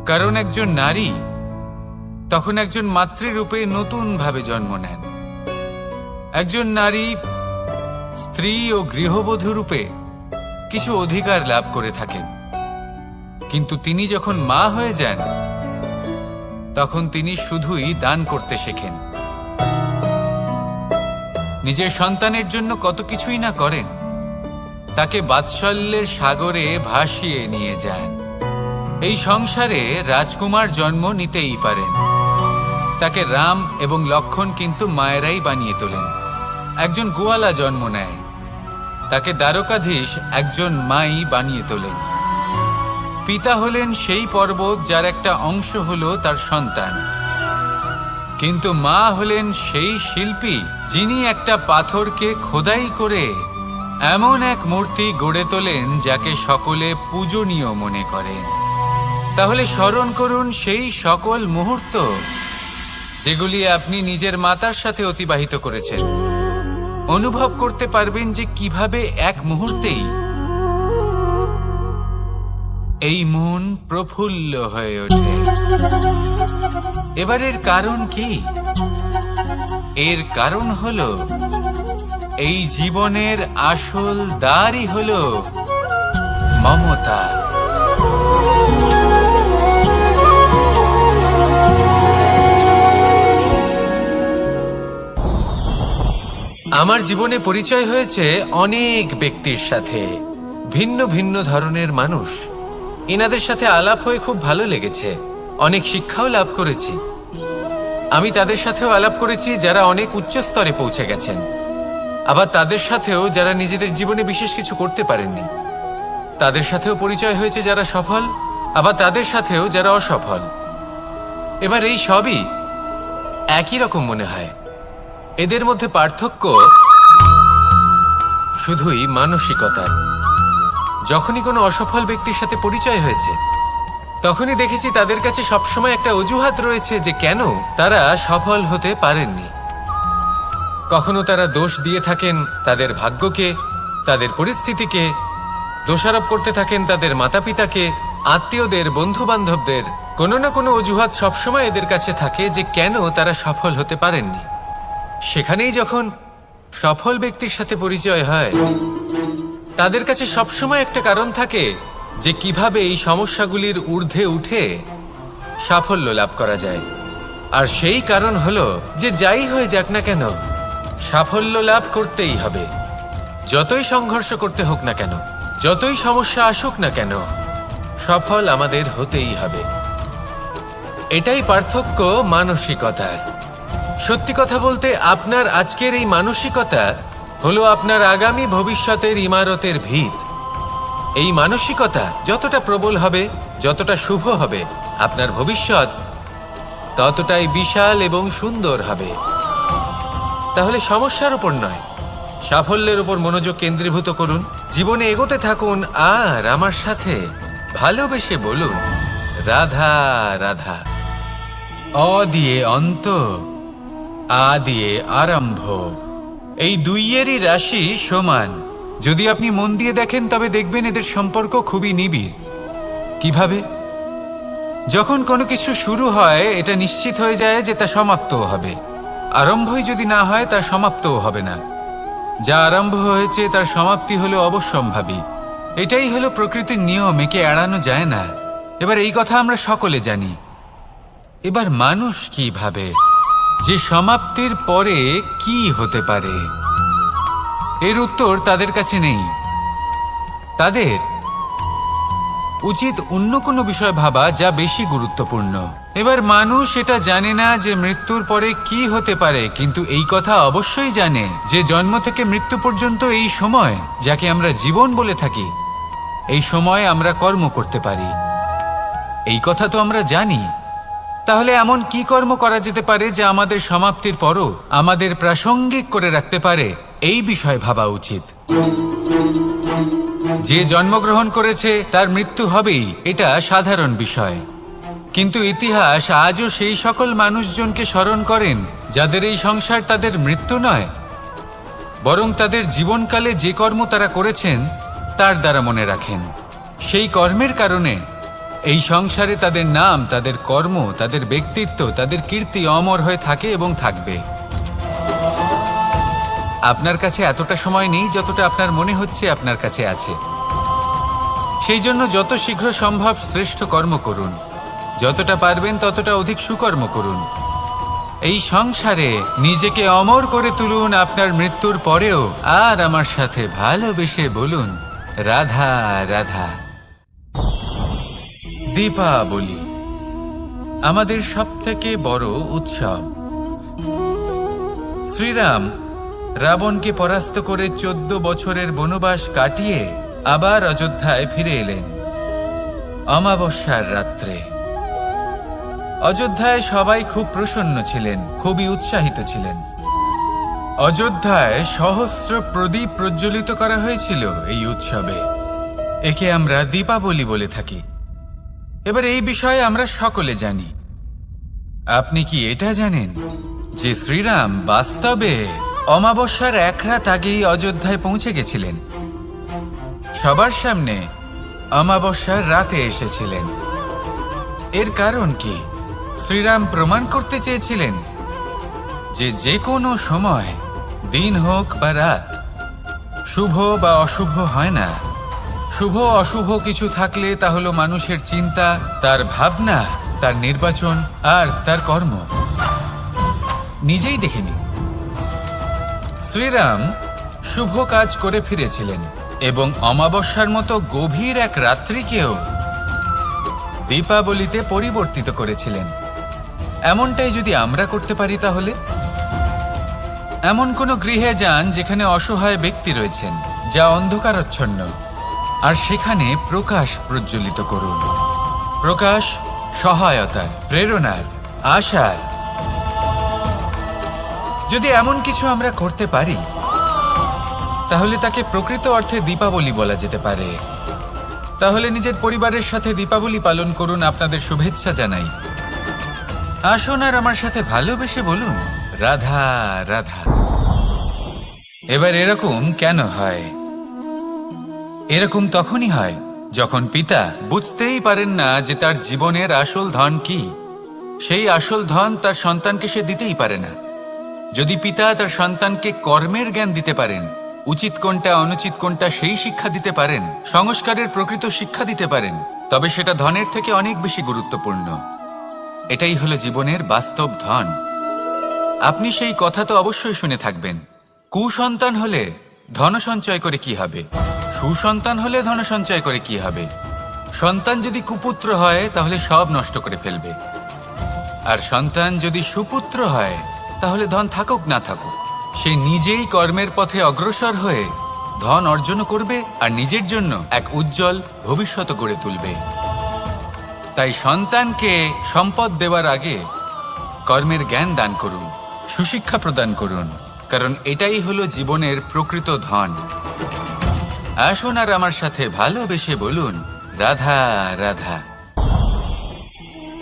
কারণ একজন নারী তখন একজন মাতৃরূপে নতুন ভাবে জন্ম নেন। একজন নারী স্ত্রী ও গৃহবধূ রূপে কিছু অধিকার লাভ করে থাকেন, কিন্তু তিনি যখন মা হয়ে যান তখন তিনি শুধুই দান করতে শেখেন। নিজের সন্তানের জন্য কত কিছুই না করেন, তাকে বাৎসল্যের সাগরে ভাসিয়ে নিয়ে যান। এই সংসারে রাজকুমার জন্ম নিতেই পারেন, তাকে রাম এবং লক্ষণ কিন্তু মায়েরাই বানিয়ে তোলেন। একজন গোয়ালা জন্ম নেয়, তাকে দ্বারকাধীশ একজন মাই বানিয়ে তোলেন। পিতা হলেন সেই পর্বত যার একটা অংশ হলো তার সন্তান, কিন্তু মা হলেন সেই শিল্পী যিনি একটা পাথরকে খোদাই করে এমন এক মূর্তি গড়ে তোলেন যাকে সকলে পূজনীয় মনে করেন। তাহলে স্মরণ করুন সেই সকল মুহূর্ত যেগুলি আপনি নিজের মাতার সাথে অতিবাহিত করেছেন। অনুভব করতে পারবেন যে কিভাবে এক মুহূর্তেই এই মন প্রফুল্ল হয়ে ওঠে। এবার এর কারণ কি? এর কারণ হলো এই জীবনের আসল দ্বারই হলো মমতা। আমার জীবনে পরিচয় হয়েছে অনেক ব্যক্তির সাথে, ভিন্ন ভিন্ন ধরনের মানুষ। এনাদের সাথে আলাপ হয়ে খুব ভালো লেগেছে, অনেক শিক্ষাও লাভ করেছি। আমি তাদের সাথেও আলাপ করেছি যারা অনেক উচ্চ স্তরে পৌঁছে গেছেন, আবার তাদের সাথেও যারা নিজেদের জীবনে বিশেষ কিছু করতে পারেননি। তাদের সাথেও পরিচয় হয়েছে যারা সফল, আবার তাদের সাথেও যারা অসফল। এবার এই সবই একই রকম মনে হয়। এদের মধ্যে পার্থক্য শুধুই মানসিকতার। যখনই কোনো অসফল ব্যক্তির সাথে পরিচয় হয়েছে, তখনই দেখেছি তাদের কাছে সবসময় একটা অজুহাত রয়েছে যে কেন তারা সফল হতে পারেননি। কখনো তারা দোষ দিয়ে থাকেন তাদের ভাগ্যকে, তাদের পরিস্থিতিকে, দোষারোপ করতে থাকেন তাদের মাতা পিতাকে, আত্মীয়দের, বন্ধু বান্ধবদের কোনো না কোনো অজুহাত সবসময় এদের কাছে থাকে যে কেন তারা সফল হতে পারেননি। সেখানেই যখন সফল ব্যক্তির সাথে পরিচয় হয়, তাদের কাছে সবসময় একটা কারণ থাকে যে কিভাবে এই সমস্যাগুলির ঊর্ধ্বে উঠে সাফল্য লাভ করা যায়। আর সেই কারণ হলো যে যাই হয়ে যাক না কেন, সাফল্য লাভ করতেই হবে। যতই সংঘর্ষ করতে হোক না কেন, যতই সমস্যা আসুক না কেন, সফল আমাদের হতেই হবে। এটাই পার্থক্য মানসিকতার। সত্যি কথা বলতে, আপনার আজকের এই মানসিকতা হলো আপনার আগামী ভবিষ্যতের ইমারতের ভিত। এই মানসিকতা যতটা প্রবল হবে, যতটা শুভ হবে, আপনার ভবিষ্যৎ ততটাই বিশাল এবং সুন্দর হবে। তাহলে সমস্যার উপর নয়, সাফল্যের উপর মনোযোগ কেন্দ্রীভূত করুন, জীবনে এগোতে থাকুন, আর আমার সাথে ভালোবেসে বলুন, রাধা রাধা। অ দিয়ে অন্ত, আ দিয়ে আরম্ভ। এই দুইয়েরই রাশি সমান। যদি আপনি মন দিয়ে দেখেন তবে দেখবেন এদের সম্পর্ক খুবই নিবিড়। কিভাবে? যখন কোনো কিছু শুরু হয়, এটা নিশ্চিত হয়ে যায় যে তা সমাপ্তও হবে। আরম্ভই যদি না হয়, তা সমাপ্তও হবে না। যা আরম্ভ হয়েছে তার সমাপ্তি হলো অবশ্যম্ভাবী। এটাই হলো প্রকৃতির নিয়ম, একে এড়ানো যায় না। এবার এই কথা আমরা সকলে জানি। এবার মানুষ কি ভাবে যে সমাপ্তির পরে কি হতে পারে, এর উত্তর তাদের কাছে নেই। তাদের উচিত অন্য কোনো বিষয় ভাবা যা বেশি গুরুত্বপূর্ণ। এবার মানুষ এটা জানে না যে মৃত্যুর পরে কি হতে পারে, কিন্তু এই কথা অবশ্যই জানে যে জন্ম থেকে মৃত্যু পর্যন্ত এই সময়, যাকে আমরা জীবন বলে থাকি, এই সময় আমরা কর্ম করতে পারি। এই কথা তো আমরা জানি। তাহলে এমন কি কর্ম করা যেতে পারে যা আমাদের সমাপ্তির পরও আমাদের প্রাসঙ্গিক করে রাখতে পারে, এই বিষয় ভাবা উচিত। যে জন্মগ্রহণ করেছে তার মৃত্যু হবেই, এটা সাধারণ বিষয়। কিন্তু ইতিহাস আজও সেই সকল মানুষজনকে স্মরণ করেন যাদের এই সংসার তাদের মৃত্যু নয়, বরং তাদের জীবনকালে যে কর্ম তারা করেছেন তার দ্বারা মনে রাখেন। সেই কর্মের কারণে এই সংসারে তাদের নাম, তাদের কর্ম, তাদের ব্যক্তিত্ব, তাদের কীর্তি অমর হয়ে থাকে এবং থাকবে। আপনার কাছে এতটা সময় নেই যতটা আপনার মনে হচ্ছে আপনার কাছে আছে। সেই জন্য যত শীঘ্র সম্ভব শ্রেষ্ঠ কর্ম করুন, যতটা পারবেন ততটা অধিক সুকর্ম করুন। এই সংসারে নিজেকে অমর করে তুলুন আপনার মৃত্যুর পরেও, আর আমার সাথে ভালোবেসে বলুন, রাধা রাধা। দীপাবলি আমাদের সবথেকে বড় উৎসব। শ্রীরাম রাবণকে পরাস্ত করে 14 বছরের বনবাস কাটিয়ে আবার অযোধ্যায় ফিরে এলেন অমাবস্যার রাত্রে। অযোধ্যায় সবাই খুব প্রসন্ন ছিলেন, খুবই উৎসাহিত ছিলেন। অযোধ্যায় সহস্র প্রদীপ প্রজ্বলিত করা হয়েছিল এই উৎসবে। একে আমরা দীপাবলি বলে থাকি। এবার এই বিষয়ে আমরা সকলে জানি। আপনি কি এটা জানেন যে শ্রীরাম বাস্তবে অমাবস্যার এক রাত আগেই অযোধ্যায় পৌঁছে গেছিলেন? সবার সামনে অমাবস্যার রাতে এসেছিলেন। এর কারণ কি? শ্রীরাম প্রমাণ করতে চেয়েছিলেন যে যে কোনো সময়, দিন হোক বা রাত, শুভ বা অশুভ হয় না। শুভ অশুভ কিছু থাকলে তা হলো মানুষের চিন্তা, তার ভাবনা, তার নির্বাচন আর তার কর্ম। নিজেই দেখে নিন। শ্রীরাম শুভ কাজ করে ফিরেছিলেন এবং অমাবস্যার মতো গভীর এক রাত্রিকেও দীপাবলিতে পরিবর্তিত করেছিলেন। এমনটাই যদি আমরা করতে পারি, তাহলে এমন কোনো গৃহে যান যেখানে অসহায় ব্যক্তি রয়েছেন, যা অন্ধকারাচ্ছন্ন, আর সেখানে প্রকাশ প্রজ্বলিত করুন। প্রকাশ সহায়তার, প্রেরণার, আশার। যদি এমন কিছু আমরা করতে পারি, তাহলে তাকে প্রকৃত অর্থে দীপাবলি বলা যেতে পারে। তাহলে নিজের পরিবারের সাথে দীপাবলি পালন করুন। আপনাদের শুভেচ্ছা জানাই। আসুন আর আমার সাথে ভালোবেসে বলুন, রাধা রাধা। এবার এরকম কেন হয়? এরকম তখনই হয় যখন পিতা বুঝতেই পারেন না যে তার জীবনের আসল ধন কি, সেই আসল ধন তার সন্তানকে সে দিতেই পারে না। যদি পিতা তার সন্তানকে কর্মের জ্ঞান দিতে পারেন, উচিত কোনটা অনুচিত কোনটা সেই শিক্ষা দিতে পারেন, সংস্কারের প্রকৃত শিক্ষা দিতে পারেন, তবে সেটা ধনের থেকে অনেক বেশি গুরুত্বপূর্ণ। এটাই হলো জীবনের বাস্তব ধন। আপনি সেই কথা তো অবশ্যই শুনে থাকবেন, কুসন্তান হলে ধন সঞ্চয় করে কি হবে, সুসন্তান হলে ধন সঞ্চয় করে কি হবে। সন্তান যদি কুপুত্র হয় তাহলে সব নষ্ট করে ফেলবে, আর সন্তান যদি সুপুত্র হয় তাহলে ধন থাকুক না থাকুক সে নিজেই কর্মের পথে অগ্রসর হয়ে ধন অর্জন করবে আর নিজের জন্য এক উজ্জ্বল ভবিষ্যৎ গড়ে তুলবে। তাই সন্তানকে সম্পদ দেওয়ার আগে কর্মের জ্ঞান দান করুন, সুশিক্ষা প্রদান করুন, কারণ এটাই হলো জীবনের প্রকৃত ধন। আসুন আর আমার সাথে ভালোবেসে বলুন, রাধা রাধা।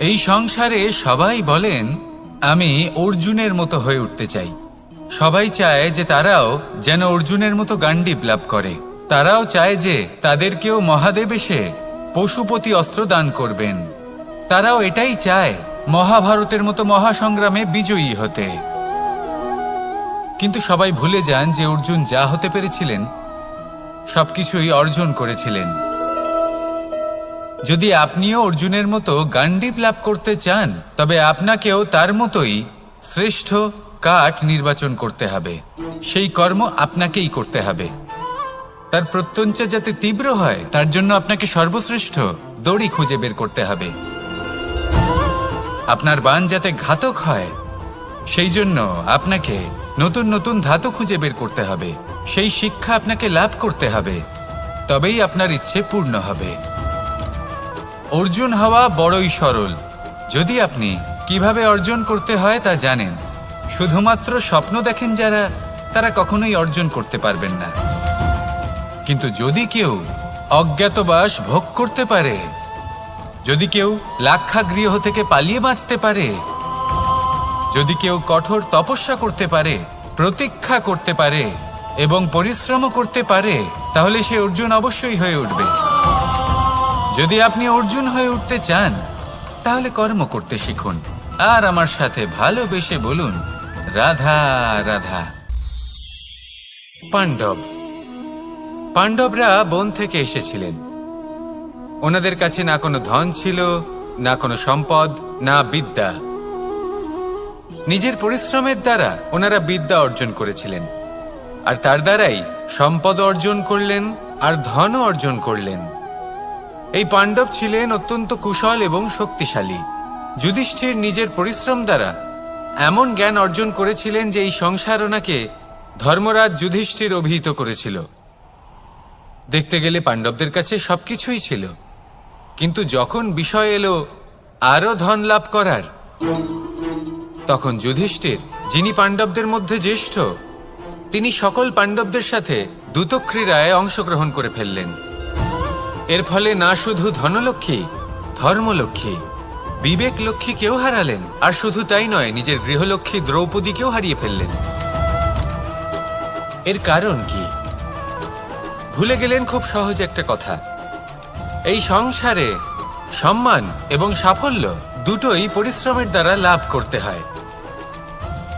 এই সংসারে সবাই বলেন আমি অর্জুনের মতো হয়ে উঠতে চাই। সবাই চায় যে তারাও যেন অর্জুনের মতো গান্ডীব লাভ করে। তারাও চায় যে তাদেরকেও মহাদেব এসে পশুপতি অস্ত্র দান করবেন। তারাও এটাই চায় মহাভারতের মতো মহাসংগ্রামে বিজয়ী হতে। কিন্তু সবাই ভুলে যান যে অর্জুন যা হতে পেরেছিলেন সবকিছুই অর্জন করেছিলেন। যদি আপনিও অর্জুনের মতো গান্ডীব লাভ করতে চান তবে আপনাকেও তার মতোই শ্রেষ্ঠ কাঠ নির্বাচন করতে হবে। সেই কর্ম আপনাকেই করতে হবে। তার প্রত্যঞ্চা যাতে তীব্র হয় তার জন্য আপনাকে সর্বশ্রেষ্ঠ দড়ি খুঁজে বের করতে হবে। আপনার বাণ যাতে ঘাতক হয় সেই জন্য আপনাকে নতুন নতুন ধাতু খুঁজে বের করতে হবে। সেই শিক্ষা আপনাকে লাভ করতে হবে, তবেই আপনার ইচ্ছে পূর্ণ হবে। অর্জুন হওয়া বড়ই সরল যদি আপনি কিভাবে অর্জন করতে হয় তা জানেন। শুধুমাত্র স্বপ্ন দেখেন যারা, তারা কখনোই অর্জন করতে পারবেন না। কিন্তু যদি কেউ অজ্ঞাতবাস ভোগ করতে পারে, যদি কেউ লাক্ষাগৃহ থেকে পালিয়ে বাঁচতে পারে, যদি কেউ কঠোর তপস্যা করতে পারে, প্রতীক্ষা করতে পারে এবং পরিশ্রম করতে পারে, তাহলে সে অর্জুন অবশ্যই হয়ে উঠবে। যদি আপনি অর্জুন হয়ে উঠতে চান তাহলে কর্ম করতে শিখুন আর আমার সাথে ভালোবেসে বলুন, রাধা রাধা। পাণ্ডবরা বন থেকে এসেছিলেন। ওনাদের কাছে না কোনো ধন ছিল, না কোনো সম্পদ, না বিদ্যা। নিজের পরিশ্রমের দ্বারা ওনারা বিদ্যা অর্জন করেছিলেন, আর তার দ্বারাই সম্পদ অর্জন করলেন আর ধনও অর্জন করলেন। এই পাণ্ডব ছিলেন অত্যন্ত কুশল এবং শক্তিশালী। যুধিষ্ঠির নিজের পরিশ্রম দ্বারা এমন জ্ঞান অর্জন করেছিলেন যে এই সংসার ওনাকে ধর্মরাজ যুধিষ্ঠির অভিহিত করেছিল। দেখতে গেলে পাণ্ডবদের কাছে সবকিছুই ছিল, কিন্তু যখন বিষয় এলো আরো ধন লাভ করার, তখন যুধিষ্ঠির, যিনি পাণ্ডবদের মধ্যে জ্যেষ্ঠ, তিনি সকল পাণ্ডবদের সাথে দ্যুতক্রীড়ায় অংশগ্রহণ করে ফেললেন। এর ফলে না শুধু ধনলক্ষ্মী, ধর্মলক্ষ্মী, বিবেক লক্ষ্মীকেও হারালেন, আর শুধু তাই নয়, নিজের গৃহলক্ষ্মী দ্রৌপদীকেও হারিয়ে ফেললেন। এর কারণ কি? ভুলে গেলেন খুব সহজ একটা কথা, এই সংসারে সম্মান এবং সাফল্য দুটোই পরিশ্রমের দ্বারা লাভ করতে হয়।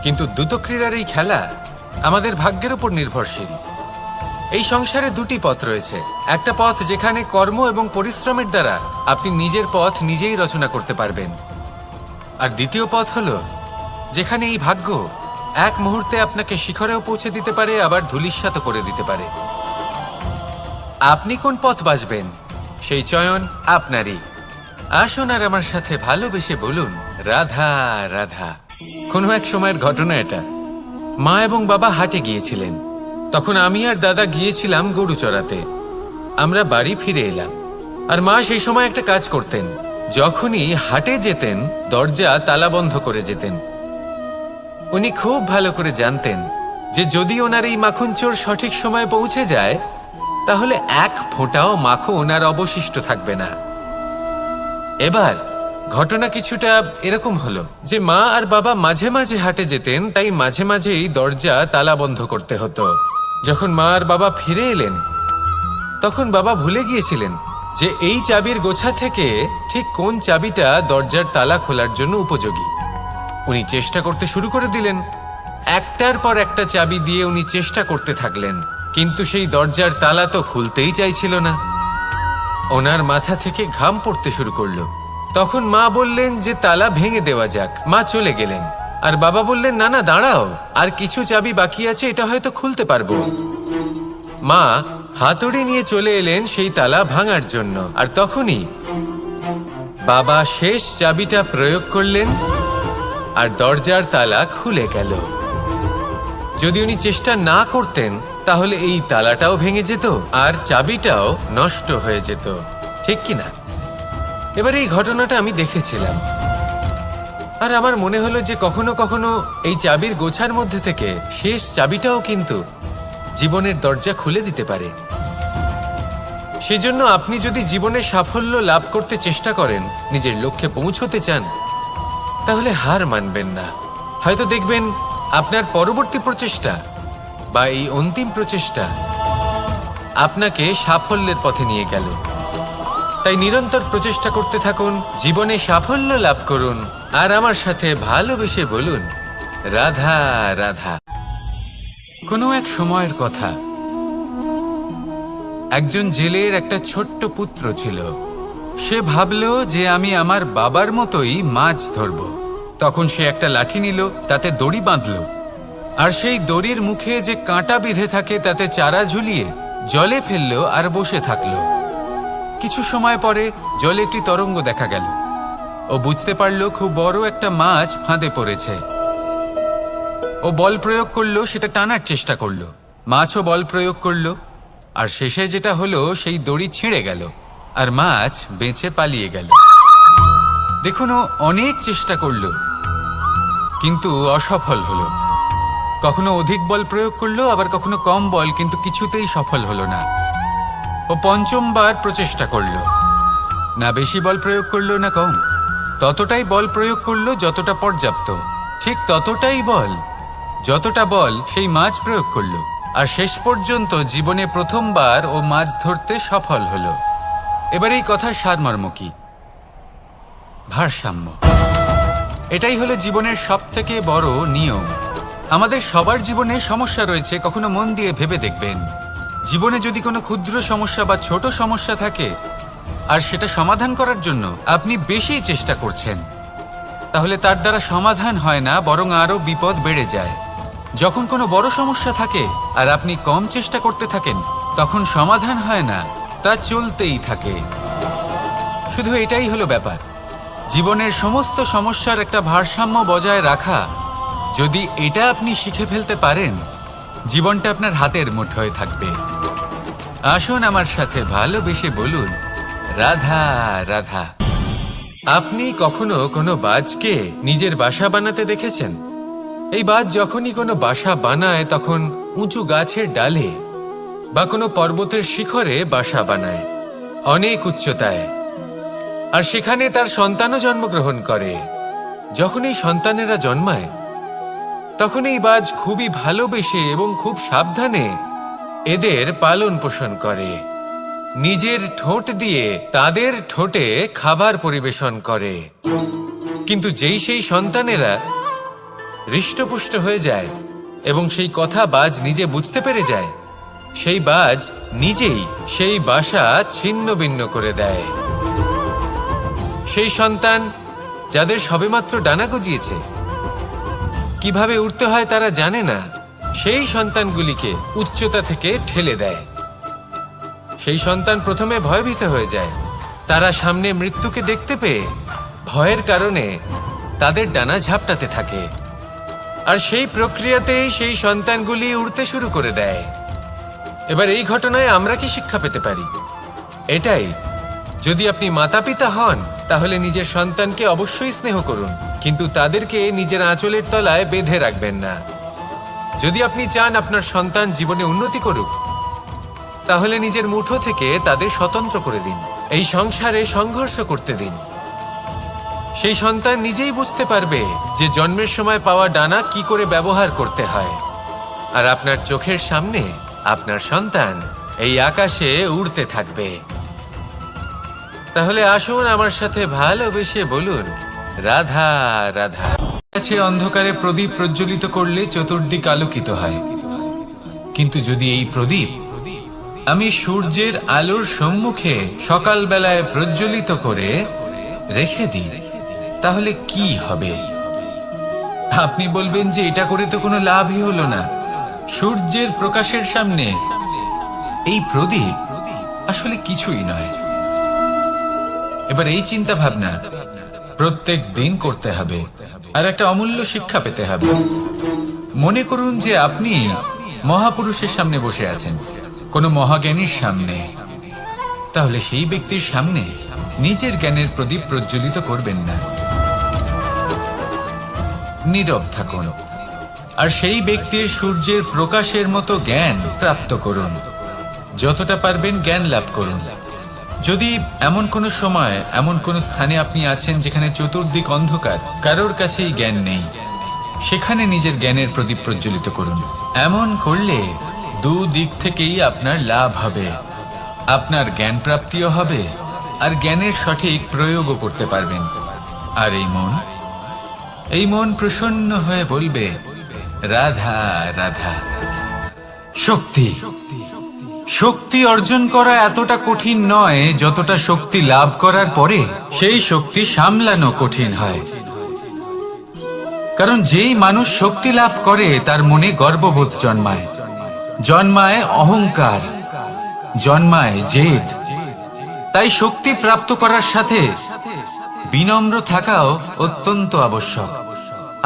কিন্তু দ্যুতক্রীড়ার এই খেলা আমাদের ভাগ্যের উপর নির্ভরশীল। এই সংসারে দুটি পথ রয়েছে। একটা পথ যেখানে কর্ম এবং পরিশ্রমের দ্বারা আপনি নিজের পথ নিজেই রচনা করতে পারবেন, আর দ্বিতীয় পথ হলো যেখানে এই ভাগ্য এক মুহূর্তে আপনাকে শিখরেও পৌঁছে দিতে পারে, আবার ধূলিসাৎ করে দিতে পারে। আপনি কোন পথ বাছবেন সেই চয়ন আপনারই। আসুন আর আমার সাথে ভালোবেসে বলুন, রাধা রাধা। কোনো এক সময়ের ঘটনা এটা। মা এবং বাবা হাটে গিয়েছিলেন। তখন আমি আর দাদা গিয়েছিলাম গরু চড়াতে। আমরা বাড়ি ফিরে এলাম, আর মা সেই সময় একটা কাজ করতেন। যখনই হাটে যেতেন দরজা তালা বন্ধ করে যেতেন। উনি খুব ভালো করে জানতেন যে যদি ওনার এই মাখন চোর সঠিক সময়ে পৌঁছে যায় তাহলে এক ফোঁটাও মাখন ওনার অবশিষ্ট থাকবে না। এবার ঘটনা কিছুটা এরকম হলো যে মা আর বাবা মাঝে মাঝে হাটে যেতেন, তাই মাঝে মাঝেই দরজা তালা বন্ধ করতে হতো। যখন মা আর বাবা ফিরে এলেন তখন বাবা ভুলে গিয়েছিলেন যে এই চাবির গোছা থেকে ঠিক কোন চাবিটা দরজার তালা খোলার জন্য উপযোগী। উনি চেষ্টা করতে শুরু করে দিলেন। একটার পর একটা চাবি দিয়ে উনি চেষ্টা করতে থাকলেন, কিন্তু সেই দরজার তালা তো খুলতেই চাইছিল না। ওনার মাথা থেকে ঘাম পড়তে শুরু করলো। তখন মা বললেন যে তালা ভেঙে দেওয়া যাক। মা চলে গেলেন, আর বাবা বললেন না না দাঁড়াও, আর কিছু চাবি বাকি আছে, এটা হয়তো খুলতে পারবো। মা হাতুড়ি নিয়ে চলে এলেন সেই তালা ভাঙার জন্য, আর তখনই বাবা শেষ চাবিটা প্রয়োগ করলেন আর দরজার তালা খুলে গেল। যদি উনি চেষ্টা না করতেন তাহলে এই তালাটাও ভেঙে যেত আর চাবিটাও নষ্ট হয়ে যেত, ঠিক কিনা? এবার এই ঘটনাটা আমি দেখেছিলাম, আর আমার মনে হলো যে কখনো কখনো এই চাবির গোছার মধ্যে থেকে শেষ চাবিটাও কিন্তু জীবনের দরজা খুলে দিতে পারে। সেজন্য আপনি যদি জীবনে সাফল্য লাভ করতে চেষ্টা করেন, নিজের লক্ষ্যে পৌঁছতে চান, তাহলে হার মানবেন না। হয়তো দেখবেন আপনার পরবর্তী প্রচেষ্টা বা এই অন্তিম প্রচেষ্টা আপনাকে সাফল্যের পথে নিয়ে গেল। তাই নিরন্তর প্রচেষ্টা করতে থাকুন, জীবনে সাফল্য লাভ করুন, আর আমার সাথে ভালোবেসে বলুন রাধা রাধা। কোনো এক সময়ের কথা, একজন জেলের একটা ছোট্ট পুত্র ছিল। সে ভাবল যে আমি আমার বাবার মতোই মাছ ধরব। তখন সে একটা লাঠি নিল, তাতে দড়ি বাঁধল, আর সেই দড়ির মুখে যে কাঁটা বিঁধে থাকে তাতে চারা ঝুলিয়ে জলে ফেলল আর বসে থাকল। কিছু সময় পরে জলে একটি তরঙ্গ দেখা গেল। ও বুঝতে পারল খুব বড় একটা মাছ ফাঁদে পড়েছে। ও বল প্রয়োগ করলো, সেটা টানার চেষ্টা করলো। মাছও বল প্রয়োগ করলো, আর শেষে যেটা হলো সেই দড়ি ছিঁড়ে গেল আর মাছ বেঁচে পালিয়ে গেল। দেখুন, ও অনেক চেষ্টা করলো কিন্তু অসফল হলো। কখনো অধিক বল প্রয়োগ করলো, আবার কখনো কম বল, কিন্তু কিছুতেই সফল হলো না। ও পঞ্চমবার প্রচেষ্টা করলো, না বেশি বল প্রয়োগ করলো না কম, ততটাই বল প্রয়োগ করলো যতটা পর্যাপ্ত, ঠিক ততটাই বল যতটা বল সেই মাছ প্রয়োগ করলো। আর শেষ পর্যন্ত জীবনে প্রথমবার ও মাছ ধরতে সফল হলো। এবার এই কথার সারমর্ম কি? ভারসাম্য। এটাই হলো জীবনের সবথেকে বড় নিয়ম। আমাদের সবার জীবনে সমস্যা রয়েছে, কখনো মন দিয়ে ভেবে দেখবেন। জীবনে যদি কোনো ক্ষুদ্র সমস্যা বা ছোট সমস্যা থাকে আর সেটা সমাধান করার জন্য আপনি বেশি চেষ্টা করছেন, তাহলে তার দ্বারা সমাধান হয় না, বরং আরো বিপদ বেড়ে যায়। যখন কোনো বড় সমস্যা থাকে আর আপনি কম চেষ্টা করতে থাকেন, তখন সমাধান হয় না, তা চলতেই থাকে। শুধু এটাই হলো ব্যাপার। জীবনের সমস্ত সমস্যার একটা ভারসাম্য বজায় রাখা, যদি এটা আপনি শিখে ফেলতে পারেন, জীবনটা আপনার হাতের মুঠোয় থাকবে। আসুন আমার সাথে ভালোবেসে বলুন রাধা রাধা। আপনি কখনো কোনো বাজকে নিজের বাসা বানাতে দেখেছেন? এই বাজ যখনই কোনো বাসা বানায় তখন উঁচু গাছের ডালে বা কোনো পর্বতের শিখরে বাসা বানায়, অনেক উচ্চতায়, আর সেখানে তার সন্তানও জন্মগ্রহণ করে। যখন এই সন্তানেরা জন্মায় তখন এই বাজ খুবই ভালোবেসে এবং খুব সাবধানে এদের পালন পোষণ করে। নিজের ঠোঁট দিয়ে তাদের ঠোঁটে খাবার পরিবেশন করে। কিন্তু যেই সেই সন্তানেরা হৃষ্টপুষ্ট হয়ে যায় এবং সেই কথা বাজ নিজে বুঝতে পেরে যায়, সেই বাজ নিজেই সেই বাসা ছিন্ন ভিন্ন করে দেয়। সেই সন্তান যাদের সবেমাত্র ডানা গজিয়েছে, কিভাবে উড়তে হয় তারা জানে না, সেই সন্তানগুলিকে উচ্চতা থেকে ঠেলে দেয়। সেই সন্তান প্রথমে ভয়ভীত হয়ে যায়। তারা সামনে মৃত্যুকে দেখতে পেয়ে ভয়ের কারণে তাদের ডানা ঝাপটাতে থাকে, আর সেই প্রক্রিয়াতেই সেই সন্তানগুলি উড়তে শুরু করে দেয়। এবার এই ঘটনায় আমরা কি শিক্ষা পেতে পারি? এটাই, যদি আপনি মাতা পিতা হন তাহলে নিজের সন্তানকে অবশ্যই স্নেহ করুন, কিন্তু তাদেরকে নিজের আঁচলের তলায় বেঁধে রাখবেন না। যদি আপনি চান আপনার সন্তান জীবনে উন্নতি করুক, তাহলে নিজের মুঠো থেকে তাদের স্বতন্ত্র করে দিন। এই সংসারে সংঘর্ষ করতে দিন। সেই সন্তান নিজেই বুঝতে পারবে যে জন্মের সময় পাওয়া ডানা কি করে ব্যবহার করতে হয়। আর আপনার চোখের সামনে আপনার সন্তান এই আকাশে উড়তে থাকবে। তাহলে আসুন আমার সাথে ভালোবেসে বলুন, রাধা রাধা। কাছে অন্ধকারে প্রদীপ প্রজ্বলিত করলে চতুর্দিক আলোকিত হয়, কিন্তু যদি এই প্রদীপ আমি সূর্যের আলোর সম্মুখে সকালবেলায় প্রজ্বলিত করে রেখে দিই, তাহলে কি হবে? আপনি বলবেন যে এটা করে তো কোনো লাভই হলো না। সূর্যের প্রকাশের সামনে এই প্রদীপ আসলে কিছুই নয়। এবার এই চিন্তা ভাবনা প্রত্যেক দিন করতে হবে, আর একটা অমূল্য শিক্ষা পেতে হবে। মনে করুন যে আপনি মহাপুরুষের সামনে বসে আছেন, কোনো মহাজ্ঞানীর সামনে। তাহলে সেই ব্যক্তির সামনে নিজের জ্ঞানের প্রদীপ প্রজ্বলিত করবেন না, নীরব থাকুন, আর সেই ব্যক্তির সূর্যের প্রকাশের মতো জ্ঞান প্রাপ্ত করুন। যতটা পারবেন জ্ঞান লাভ করুন। যদি এমন কোনো সময়, এমন কোনো স্থানে আপনি আছেন যেখানে চতুর্দিক অন্ধকার, কারোর কাছেই জ্ঞান নেই, সেখানে নিজের জ্ঞানের প্রদীপ প্রজ্বলিত করুন। এমন করলে দুদিক থেকেই আপনার লাভ হবে। আপনার জ্ঞান প্রাপ্তিও হবে, আর জ্ঞানের সঠিক প্রয়োগও করতে পারবেন। আর এই মন প্রসন্ন হয়ে বলবে, রাধা রাধা। শক্তি অর্জন করা এতটা কঠিন নয় যতটা শক্তি লাভ করার পরে সেই শক্তি সামলানো কঠিন হয়। কারণ যেই মানুষ শক্তি লাভ করে তার মনে গর্ববোধ জন্মায় অহংকার, জন্মায় জেদ। তাই শক্তি প্রাপ্ত করার সাথে বিনম্র থাকাও অত্যন্ত আবশ্যক।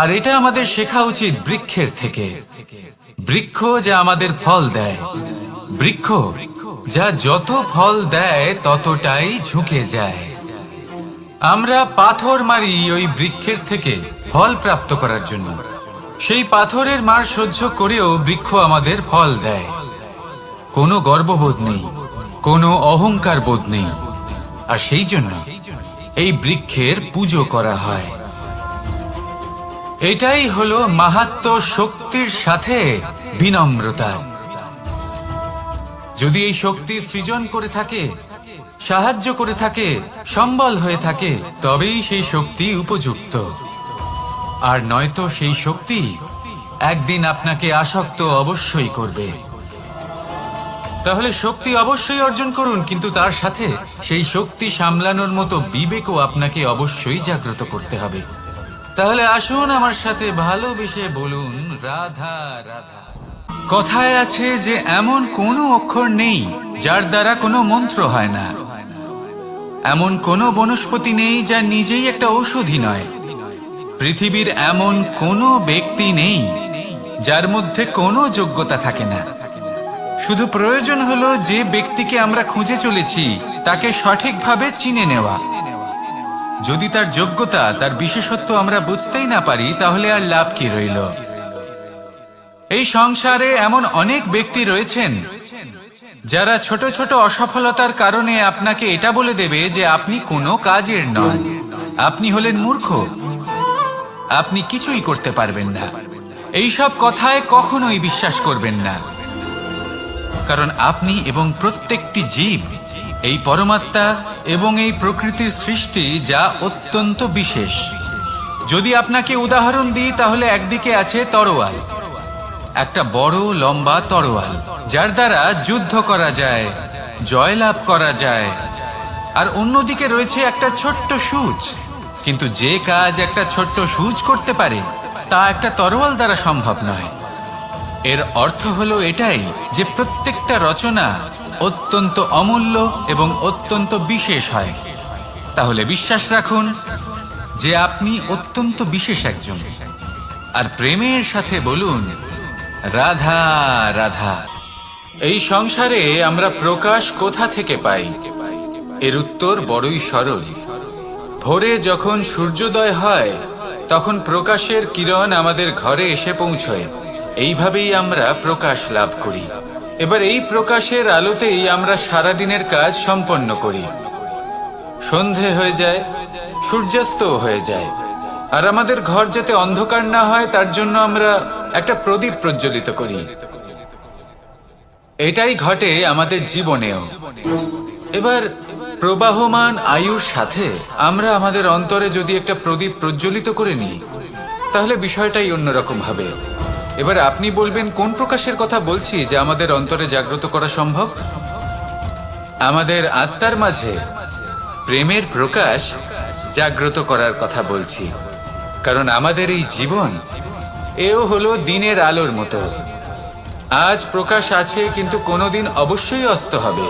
আর এটা আমাদের শেখা উচিত বৃক্ষের থেকে। বৃক্ষ যা আমাদের ফল দেয়, বৃক্ষ যা যত ফল দেয় ততটাই ঝুঁকে যায়। আমরা পাথর মারি ওই বৃক্ষের থেকে ফল প্রাপ্ত করার জন্য। সেই পাথরের মার সহ্য করেও বৃক্ষ আমাদের ফল দেয়। কোনো গর্ববোধ নেই, কোনো অহংকার বোধ নেই, আর সেই জন্য এই বৃক্ষের পুজো করা হয়। এটাই হলো মাহাত্ম্য শক্তির সাথে বিনম্রতা। যদি এই শক্তি সৃজন করে থাকে, সাহায্য করে থাকে, সম্বল হয়ে থাকে, তবেই সেই শক্তি উপযুক্ত। আর নয়তো সেই শক্তি একদিন আপনাকে আসক্ত অবশ্যই করবে। তাহলে শক্তি অবশ্যই অর্জন করুন, কিন্তু তার সাথে সেই শক্তি সামলানোর মতো বিবেকও আপনাকে অবশ্যই জাগ্রত করতে হবে। তাহলে আসুন আমার সাথে ভালোবেসে বলুন, রাধা রাধা। কথায় আছে যে এমন কোনো অক্ষর নেই যার দ্বারা কোনো মন্ত্র হয় না। এমন কোনো বনস্পতি নেই যা নিজেই একটা ঔষধি নয়। পৃথিবীর এমন কোনো ব্যক্তি নেই যার মধ্যে কোনো যোগ্যতা থাকে না। শুধু প্রয়োজন হলো যে ব্যক্তিকে আমরা খুঁজে চলেছি তাকে সঠিকভাবে চিনে নেওয়া। যদি তার যোগ্যতা, তার বিশেষত্ব আমরা বুঝতেই না পারি, তাহলে আর লাভ কি রইল? এই সংসারে এমন অনেক ব্যক্তি রয়েছেন যারা ছোট ছোট অসফলতার কারণে আপনাকে এটা বলে দেবে যে আপনি কোনো কাজের নন, আপনি হলেন মূর্খ, আপনি কিছুই করতে পারবেন না। এইসব কথায় কখনোই বিশ্বাস করবেন না, কারণ আপনি এবং প্রত্যেকটি জীব এই পরমাত্মা এবং এই প্রকৃতির সৃষ্টি, যা অত্যন্ত বিশেষ। যদি আপনাকে উদাহরণ দিই, তাহলে একদিকে আছে তরোয়াল, একটা বড় লম্বা তরোয়াল, যার দ্বারা যুদ্ধ করা যায়, জয়লাভ করা যায়। আর অন্যদিকে রয়েছে একটা ছোট্ট সূচ, কিন্তু যে কাজ একটা ছোট্ট সূচ করতে পারে তা একটা তরোয়াল দ্বারা সম্ভব নয়। এর অর্থ হলো এটাই যে প্রত্যেকটা রচনা অত্যন্ত অমূল্য এবং অত্যন্ত বিশেষ হয়। তাহলে বিশ্বাস রাখুন যে আপনি অত্যন্ত বিশেষ একজন, আর প্রেমের সাথে বলুন, রাধা রাধা। এই সংসারে আমরা প্রকাশ কোথা থেকে পাই? এর উত্তর বড়ই সরল। ভোরে যখন সূর্যোদয় হয় তখন প্রকাশের কিরণ আমাদের ঘরে এসে পৌঁছয়। এইভাবেই আমরা প্রকাশ লাভ করি। এবার এই প্রকাশের আলোতেই আমরা সারাদিনের কাজ সম্পন্ন করি। সন্ধে হয়ে যায়, সূর্যাস্ত হয়ে যায়, আর আমাদের ঘর যাতে অন্ধকার না হয় তার জন্য আমরা একটা প্রদীপ প্রজ্বলিত করি। এটাই ঘটে আমাদের জীবনেও। এবার প্রবাহমান আয়ুর সাথে আমরা আমাদের অন্তরে যদি একটা প্রদীপ প্রজ্বলিত করে নিই, তাহলে বিষয়টাই অন্যরকম হবে। এবার আপনি বলবেন কোন প্রকাশের কথা বলছি যা আমাদের অন্তরে জাগ্রত করা সম্ভব? আমাদের আত্মার মাঝে প্রেমের প্রকাশ জাগ্রত করার কথা বলছি। কারণ আমাদের এই জীবন এও হলো দিনের আলোর মতো। আজ প্রকাশ আছে, কিন্তু কোনোদিন অবশ্যই অস্ত হবে।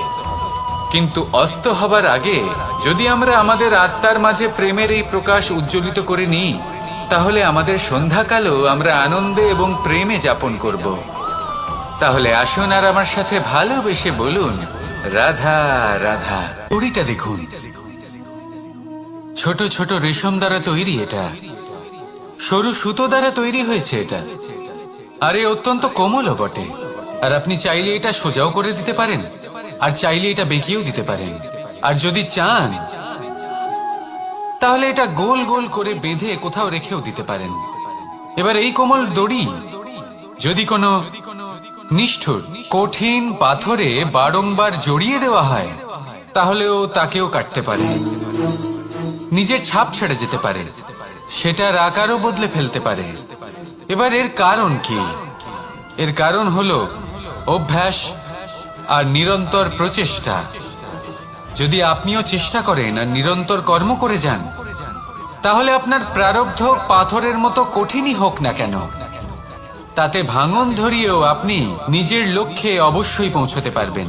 কিন্তু অস্ত হবার আগে যদি আমরা আমাদের আত্মার মাঝে প্রেমের এই প্রকাশ উজ্জ্বলিত করে নিই, তাহলে আমাদের সন্ধ্যাকালও আমরা আনন্দে এবং প্রেমে যাপন করব। তাহলে আসুন আর আমার সাথে ভালোবেসে বলুন, রাধা রাধা। দড়িটা দেখুন, ছোট ছোট রেশম দ্বারা তৈরি, এটা সরু সুতো দ্বারা তৈরি হয়েছে এটা, আর এ অত্যন্ত কোমলও বটে। আর আপনি চাইলে এটা সোজাও করে দিতে পারেন, আর চাইলে এটা বেঁকিয়েও দিতে পারেন, আর যদি চান তাহলে এটা গোল গোল করে বেঁধে কোথাও রেখেও দিতে পারেন। এবার এই কোমল দড়ি যদি কোনো নিষ্ঠুর কঠিন পাথরে বারংবার জড়িয়ে দেওয়া হয়, তাহলেও তাকেও কাটতে পারে, নিজের ছাপ ছেড়ে যেতে পারে, সেটার আকারও বদলে ফেলতে পারে। এবার এর কারণ কি? এর কারণ হলো অভ্যাস আর নিরন্তর প্রচেষ্টা। যদি আপনিও চেষ্টা করেন আর নিরন্তর কর্ম করে যান, তাহলে আপনার প্রারব্ধ পাথরের মতো কঠিনই হোক না কেন, তাতে ভাঙন ধরিয়েও আপনি নিজের লক্ষ্যে অবশ্যই পৌঁছতে পারবেন।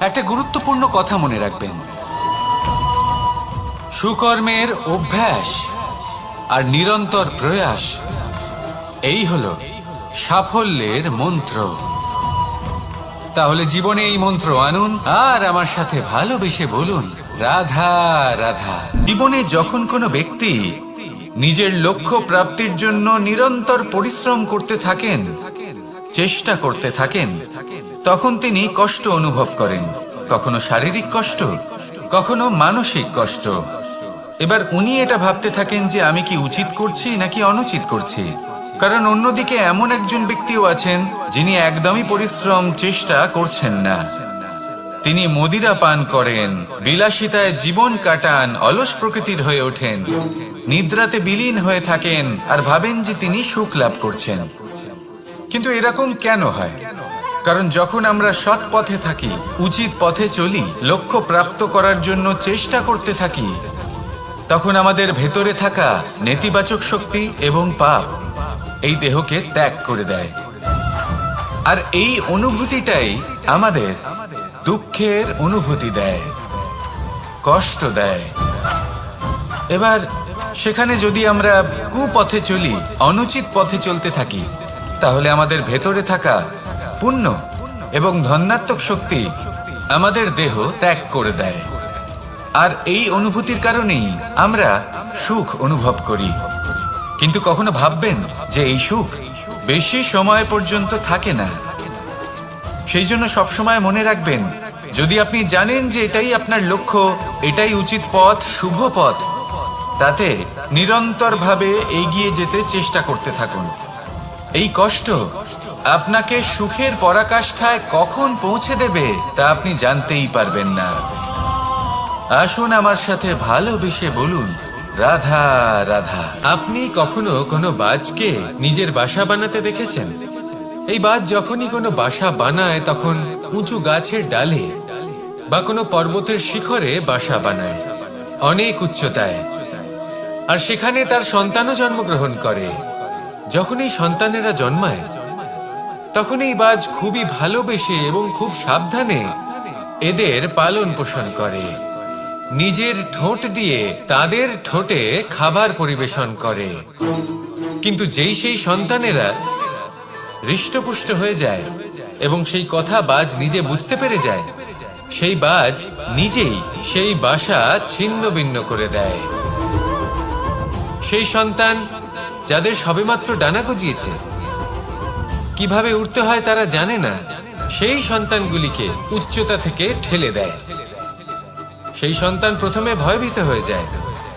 একটা গুরুত্বপূর্ণ কথা মনে রাখবেন, সুকর্মের অভ্যাস আর নিরন্তর প্রয়াস, এই হলো সাফল্যের মন্ত্র। তাহলে জীবনে এই মন্ত্র আনুন আর আমার সাথে ভালোবেসে বলুন, রাধা রাধা। জীবনে যখন কোনো ব্যক্তি নিজের লক্ষ্য প্রাপ্তির জন্য নিরন্তর পরিশ্রম করতে থাকেন, চেষ্টা করতে থাকেন, তখন তিনি কষ্ট অনুভব করেন, কখনো শারীরিক কষ্ট, কখনো মানসিক কষ্ট। এবার উনি এটা ভাবতে থাকেন যে আমি কি উচিত করছি নাকি অনুচিত করছি। কারণ অন্যদিকে এমন একজন ব্যক্তিও আছেন যিনি একদমই পরিশ্রম চেষ্টা করছেন না। তিনি মদিরা পান করেন, বিলাসিতায় জীবন কাটান, অলস প্রকৃতির হয়ে ওঠেন, নিদ্রাতে বিলীন হয়ে থাকেন আর ভাবেন যে তিনি সুখ লাভ করছেন। কিন্তু এরকম কেন হয়? কারণ যখন আমরা সৎ পথে থাকি, উচিত পথে চলি, লক্ষ্য প্রাপ্ত করার জন্য চেষ্টা করতে থাকি, তখন আমাদের ভেতরে থাকা নেতিবাচক শক্তি এবং পাপ এই দেহকে ত্যাগ করে দেয়। আর এই অনুভূতিটাই আমাদের দুঃখের অনুভূতি দেয়, কষ্ট দেয়। এবার সেখানে যদি আমরা কুপথে চলি, অনুচিত পথে চলতে থাকি, তাহলে আমাদের ভেতরে থাকা পুণ্য এবং ধনাত্মক শক্তি আমাদের দেহ ত্যাগ করে দেয়। আর এই অনুভূতির কারণেই আমরা সুখ অনুভব করি। কিন্তু কখনো ভাববেন যে এই সুখ বেশি সময় পর্যন্ত থাকে না। সেই জন্য সবসময় মনে রাখবেন, যদি আপনি জানেন যে এটাই আপনার লক্ষ্য, এটাই উচিত পথ, শুভ পথ, তাতে নিরন্তরভাবে এগিয়ে যেতে চেষ্টা করতে থাকুন। এই কষ্ট আপনাকে সুখের পরাকাষ্ঠায় কখন পৌঁছে দেবে তা আপনি জানতেই পারবেন না। আসুন আমার সাথে ভালোবেসে বলুন, রাধা রাধা। আপনি কখনো কোনো বাজকে নিজের বাসা বানাতে দেখেছেন? এই বাজ যখনই কোনো বাসা বানায়, তখন উঁচু গাছের ডালে বা কোনো পর্বতের শিখরে বাসা বানায়, অনেক উচ্চতায়। আর সেখানে তার সন্তানও জন্মগ্রহণ করে। যখন এই সন্তানেরা জন্মায়, তখন এই বাজ খুবই ভালোবেসে এবং খুব সাবধানে এদের পালন পোষণ করে। নিজের ঠোঁট দিয়ে তাদের ঠোঁটে খাবার পরিবেশন করে। কিন্তু যেই সেই সন্তানেরা হৃষ্টপুষ্ট হয়ে যায় এবং সেই কথা বাজ নিজে বুঝতে পেরে যায়, সেই বাজ নিজেই সেই বাসা ছিন্ন ভিন্ন করে দেয়। সেই সন্তান যাদের সবেমাত্র ডানা গজিয়েছে, কিভাবে উঠতে হয় তারা জানে না, সেই সন্তানগুলিকে উচ্চতা থেকে ঠেলে দেয়। সেই সন্তান প্রথমে ভয়ভীত হয়ে যায়।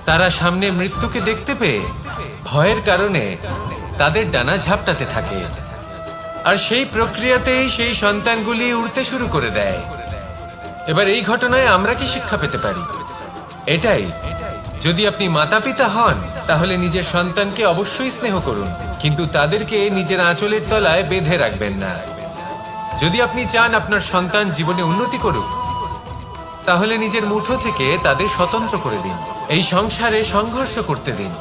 তারা সামনে মৃত্যুকে দেখতে পেয়ে ভয়ের কারণে তাদের ডানা ঝাপটাতে থাকে। আর সেই প্রক্রিয়াতেই সেই সন্তানগুলি উড়তে শুরু করে দেয়। এবার এই ঘটনায় আমরা কি শিক্ষা পেতে পারি? এটাই, যদি আপনি মাতা পিতা হন তাহলে নিজের সন্তানকে অবশ্যই স্নেহ করুন, কিন্তু তাদেরকে নিজের আঁচলের তলায় বেঁধে রাখবেন না। যদি আপনি চান আপনার সন্তান জীবনে উন্নতি করুক, তাহলে নিজের মুঠো থেকে তাদের স্বতন্ত্র করে দিন। এই সংসারে সংঘর্ষ করতে দিন।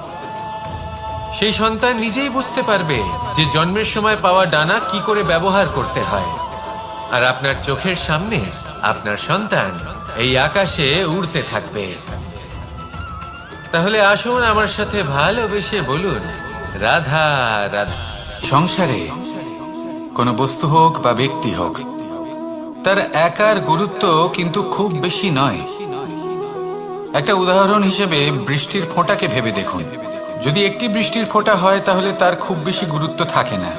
সেই সন্তান নিজেই বুঝতে পারবে যে জন্মের সময় পাওয়া ডানা কি করে ব্যবহার করতে হয়। আর আপনার চোখের সামনে আপনার সন্তান এই আকাশে উড়তে থাকবে। তাহলে আসুন আমার সাথে ভালোবেসে বলুন, রাধা রাধা। সংসারে কোনো বস্তু হোক বা ব্যক্তি হোক, তার একার গুরুত্ব কিন্তু খুব বেশি নয়। একটা উদাহরণ হিসেবে বৃষ্টির ফোঁটাকে ভেবে দেখুন। যদি একটি বৃষ্টির ফোঁটা হয় তাহলে তার খুব বেশি গুরুত্ব থাকে না,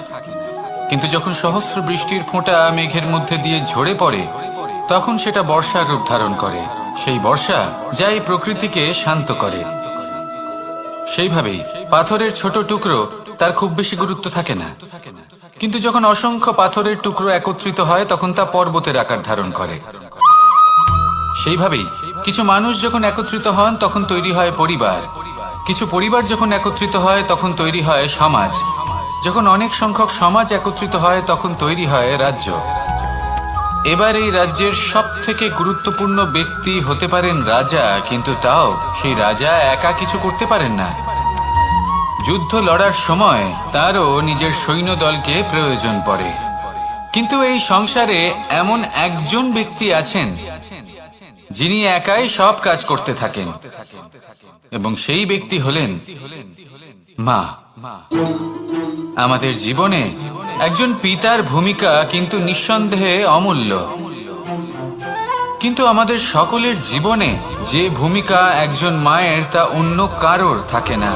কিন্তু যখন সহস্র বৃষ্টির ফোঁটা মেঘের মধ্যে দিয়ে ঝরে পড়ে তখন সেটা বর্ষার রূপ ধারণ করে। সেই বর্ষা যা এই প্রকৃতিকে শান্ত করে। সেইভাবেই পাথরের ছোট টুকরো, তার খুব বেশি গুরুত্ব থাকে না, কিন্তু যখন অসংখ্য পাথরের টুকরো একত্রিত হয় তখন তা পর্বতের আকার ধারণ করে। সেইভাবেই কিছু মানুষ যখন একত্রিত হন তখন তৈরি হয় পরিবার, কিছু পরিবার যখন একত্রিত হয় তখন তৈরি হয় সমাজ, যখন অনেক সংখ্যক সমাজ একত্রিত হয় তখন তৈরি হয় রাজ্য। এবার এই রাজ্যের সব থেকে গুরুত্বপূর্ণ ব্যক্তি হতে পারেন রাজা, কিন্তু তাও সেই রাজা একা কিছু করতে পারেন না। যুদ্ধ লড়ার সময় তারও নিজের সৈন্যদলকে প্রয়োজন পড়ে। কিন্তু এই সংসারে এমন একজন ব্যক্তি আছেন যিনি একাই সব কাজ করতে থাকেন, এবং সেই ব্যক্তি হলেন মা। আমাদের জীবনে একজন পিতার ভূমিকা কিন্তু নিঃসন্দেহে অমূল্য, কিন্তু আমাদের সকলের জীবনে যে ভূমিকা একজন মায়ের তা অন্য কারোর থাকে না।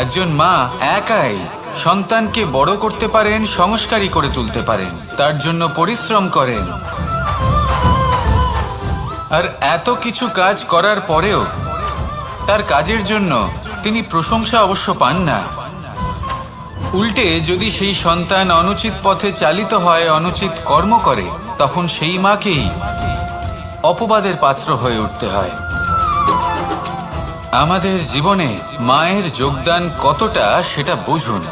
একজন মা একাই সন্তানকে বড় করতে পারেন, সংস্কারী করে তুলতে পারেন, তার জন্য পরিশ্রম করেন। আর এত কিছু কাজ করার পরেও তার কাজের জন্য তিনি প্রশংসা অবশ্য পান না। উল্টে যদি সেই সন্তান অনুচিত পথে চালিত হয়, অনুচিত কর্ম করে, তখন সেই মাকেই অপবাদের পাত্র হয়ে উঠতে হয়। আমাদের জীবনে মায়ের যোগদান কতটা সেটা বুঝুন।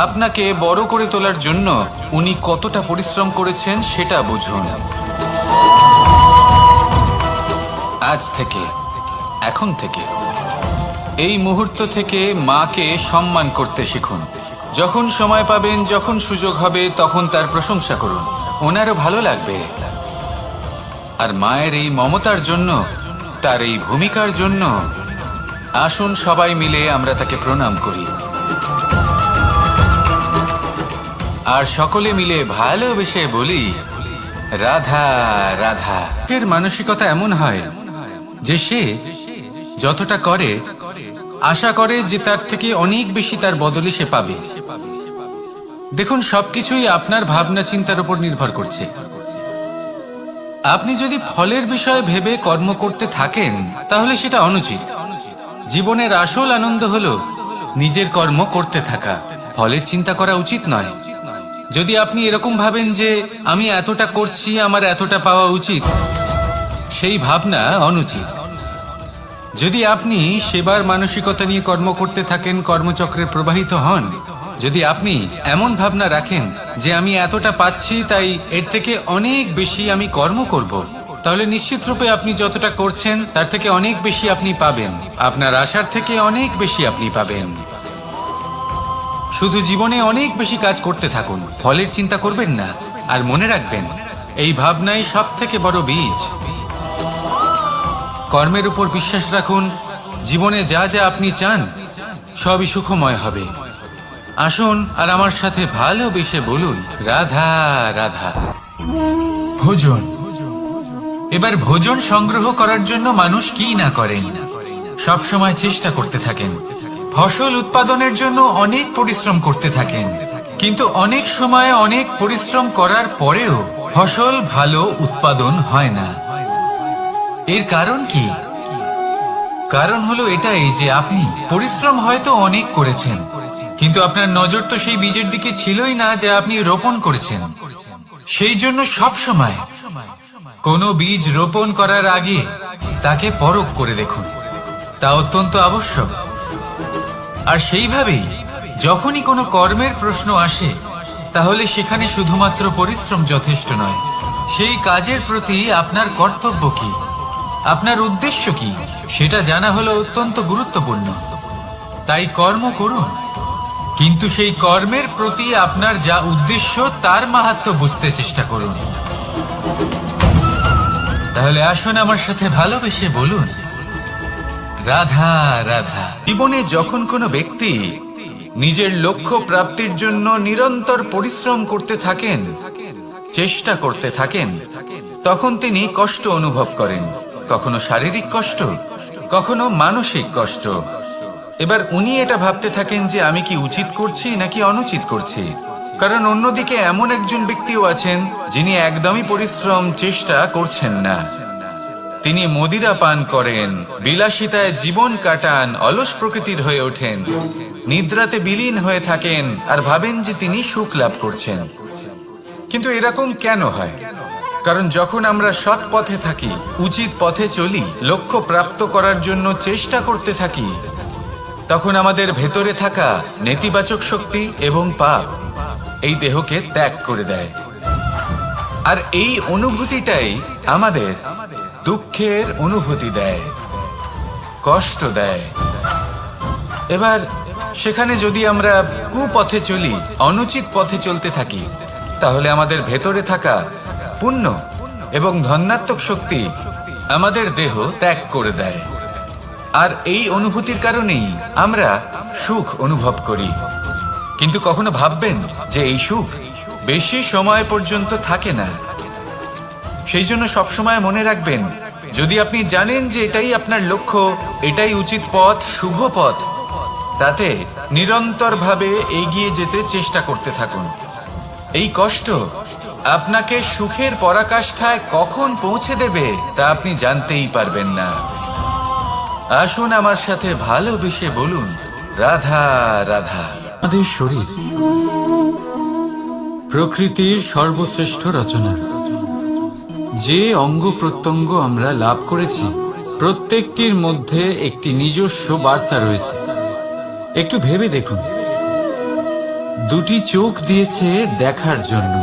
আপনাকে বড় করে তোলার জন্য উনি কতটা পরিশ্রম করেছেন সেটা বুঝুন। আজ থেকে, এখন থেকে, এই মুহূর্ত থেকে মাকে সম্মান করতে শিখুন। যখন সময় পাবেন, যখন সুযোগ হবে, তখন তার প্রশংসা করুন, ওনারও ভালো লাগবে। আর মায়ের এই মমতার জন্য, তার এই ভূমিকার জন্য আসুন সবাই মিলে আমরা তাকে প্রণাম করি, আর সকলে মিলে ভালোবেসে বলি, রাধা রাধা। এর মানসিকতা এমন হয় যে সে যতটা করে আশা করে যে তার থেকে অনেক বেশি তার বদলে সে পাবে। দেখুন, সবকিছুই আপনার ভাবনা চিন্তার উপর নির্ভর করছে। আপনি যদি ফলের বিষয়ে ভেবে কর্ম করতে থাকেন তাহলে সেটা অনুচিত। জীবনের আসল আনন্দ হলো নিজের কর্ম করতে থাকা, ফলের চিন্তা করা উচিত নয়। যদি আপনি এরকম ভাবেন যে আমি এতটা করছি, আমার এতটা পাওয়া উচিত, সেই ভাবনা অনুচিত। যদি আপনি সেবার মানসিকতা নিয়ে কর্ম করতে থাকেন, কর্মচক্রে প্রবাহিত হন, যদি আপনি এমন ভাবনা রাখেন যে আমি এতটা পাচ্ছি তাই এর থেকে অনেক বেশি আমি কর্ম করব, তাহলে নিশ্চিত রূপে আপনি যতটা করছেন তার থেকে অনেক বেশি আপনি পাবেন, আপনার আশার থেকে অনেক বেশি আপনি পাবেন। শুধু জীবনে অনেক বেশি কাজ করতে থাকুন, ফলের চিন্তা করবেন না। আর মনে রাখবেন, এই ভাবনাই সব থেকে বড় বীজ। কর্মের উপর বিশ্বাস রাখুন, জীবনে যা যা আপনি চান সবই সুখময় হবে। আসুন আর আমার সাথে ভালোবেসে বলুন, রাধা রাধা। ভোজন। এবার ভোজন সংগ্রহ করার জন্য মানুষ কি না করেন, সব সময় চেষ্টা করতে থাকেন। ফসল উৎপাদনের জন্য অনেক পরিশ্রম করতে থাকেন, কিন্তু অনেক সময় অনেক পরিশ্রম করার পরেও ফসল ভালো উৎপাদন হয় না। এর কারণ কি? কারণ হলো এটাই যে আপনি পরিশ্রম হয়তো অনেক করেছেন, কিন্তু আপনার নজর তো সেই বীজের দিকে ছিলই না যা আপনি রোপণ করেছেন। সেই জন্য সব সময় কোনো বীজ রোপণ করার আগে তাকে পরখ করে দেখুন, তা অত্যন্ত আবশ্যক। আর সেইভাবেই যখনই কোনো কর্মের প্রশ্ন আসে, তাহলে সেখানে শুধুমাত্র পরিশ্রম যথেষ্ট নয়, সেই কাজের প্রতি আপনার কর্তব্য কি, আপনার উদ্দেশ্য কি, সেটা জানা হলো অত্যন্ত গুরুত্বপূর্ণ। তাই কর্ম করুন, কিন্তু সেই কর্মের প্রতি আপনার যা উদ্দেশ্য তার মাহাত্ম্য বুঝতে চেষ্টা করুন। তাহলে আসুন আমার সাথে ভালোবেসে বলুন, রাধা রাধা। জীবনে যখন কোনো ব্যক্তি নিজের লক্ষ্য প্রাপ্তির জন্য নিরন্তর পরিশ্রম করতে থাকেন, চেষ্টা করতে থাকেন, তখন তিনি কষ্ট অনুভব করেন, কখনো শারীরিক কষ্ট, কখনো মানসিক কষ্ট। এবার উনি এটা ভাবতে থাকেন যে আমি কি উচিত করছি নাকি অনুচিত করছি। কারণ অন্যদিকে এমন একজন ব্যক্তিও আছেন যিনি একদমই পরিশ্রম চেষ্টা করছেন না। তিনি মদিরা পান করেন, বিলাসিতায় জীবন কাটান, অলস প্রকৃতির হয়ে ওঠেন, নিদ্রাতে বিলীন হয়ে থাকেন আর ভাবেন যে তিনি সুখ লাভ করছেন। কিন্তু এরকম কেন হয়? কারণ যখন আমরা সৎ পথে থাকি, উচিত পথে চলি, লক্ষ্য প্রাপ্ত করার জন্য চেষ্টা করতে থাকি, তখন আমাদের ভেতরে থাকা নেতিবাচক শক্তি এবং পাপ এই দেহকে ত্যাগ করে দেয়। আর এই অনুভূতিটাই আমাদের দুঃখের অনুভূতি দেয়, কষ্ট দেয়। এবার সেখানে যদি আমরা কুপথে চলি, অনুচিত পথে চলতে থাকি, তাহলে আমাদের ভেতরে থাকা পুণ্য এবং ধনাত্মক শক্তি আমাদের দেহ ত্যাগ করে দেয়। আর এই অনুভূতির কারণেই আমরা সুখ অনুভব করি। কিন্তু কখনো ভাববেন যে এই সুখ বেশি সময় পর্যন্ত থাকে না। সেই জন্য সবসময় মনে রাখবেন, যদি আপনি জানেন যে এটাই আপনার লক্ষ্য, এটাই উচিত পথ, শুভ পথ, তাতে নিরন্তরভাবে এগিয়ে যেতে চেষ্টা করতে থাকুন। এই কষ্ট আপনাকে সুখের পরাকাষ্ঠায় কখন পৌঁছে দেবে তা আপনি জানতেই পারবেন না। আসুন আমার সাথে ভালোবেসে বলুন, রাধা রাধা। আমাদের শরীর প্রকৃতির সর্বশ্রেষ্ঠ রচনা। যে অঙ্গ প্রত্যঙ্গ আমরা লাভ করেছি, প্রত্যেকটির মধ্যে একটি নিজস্ব বার্তা রয়েছে। একটু ভেবে দেখুন, দুটি চোখ দিয়েছে দেখার জন্য,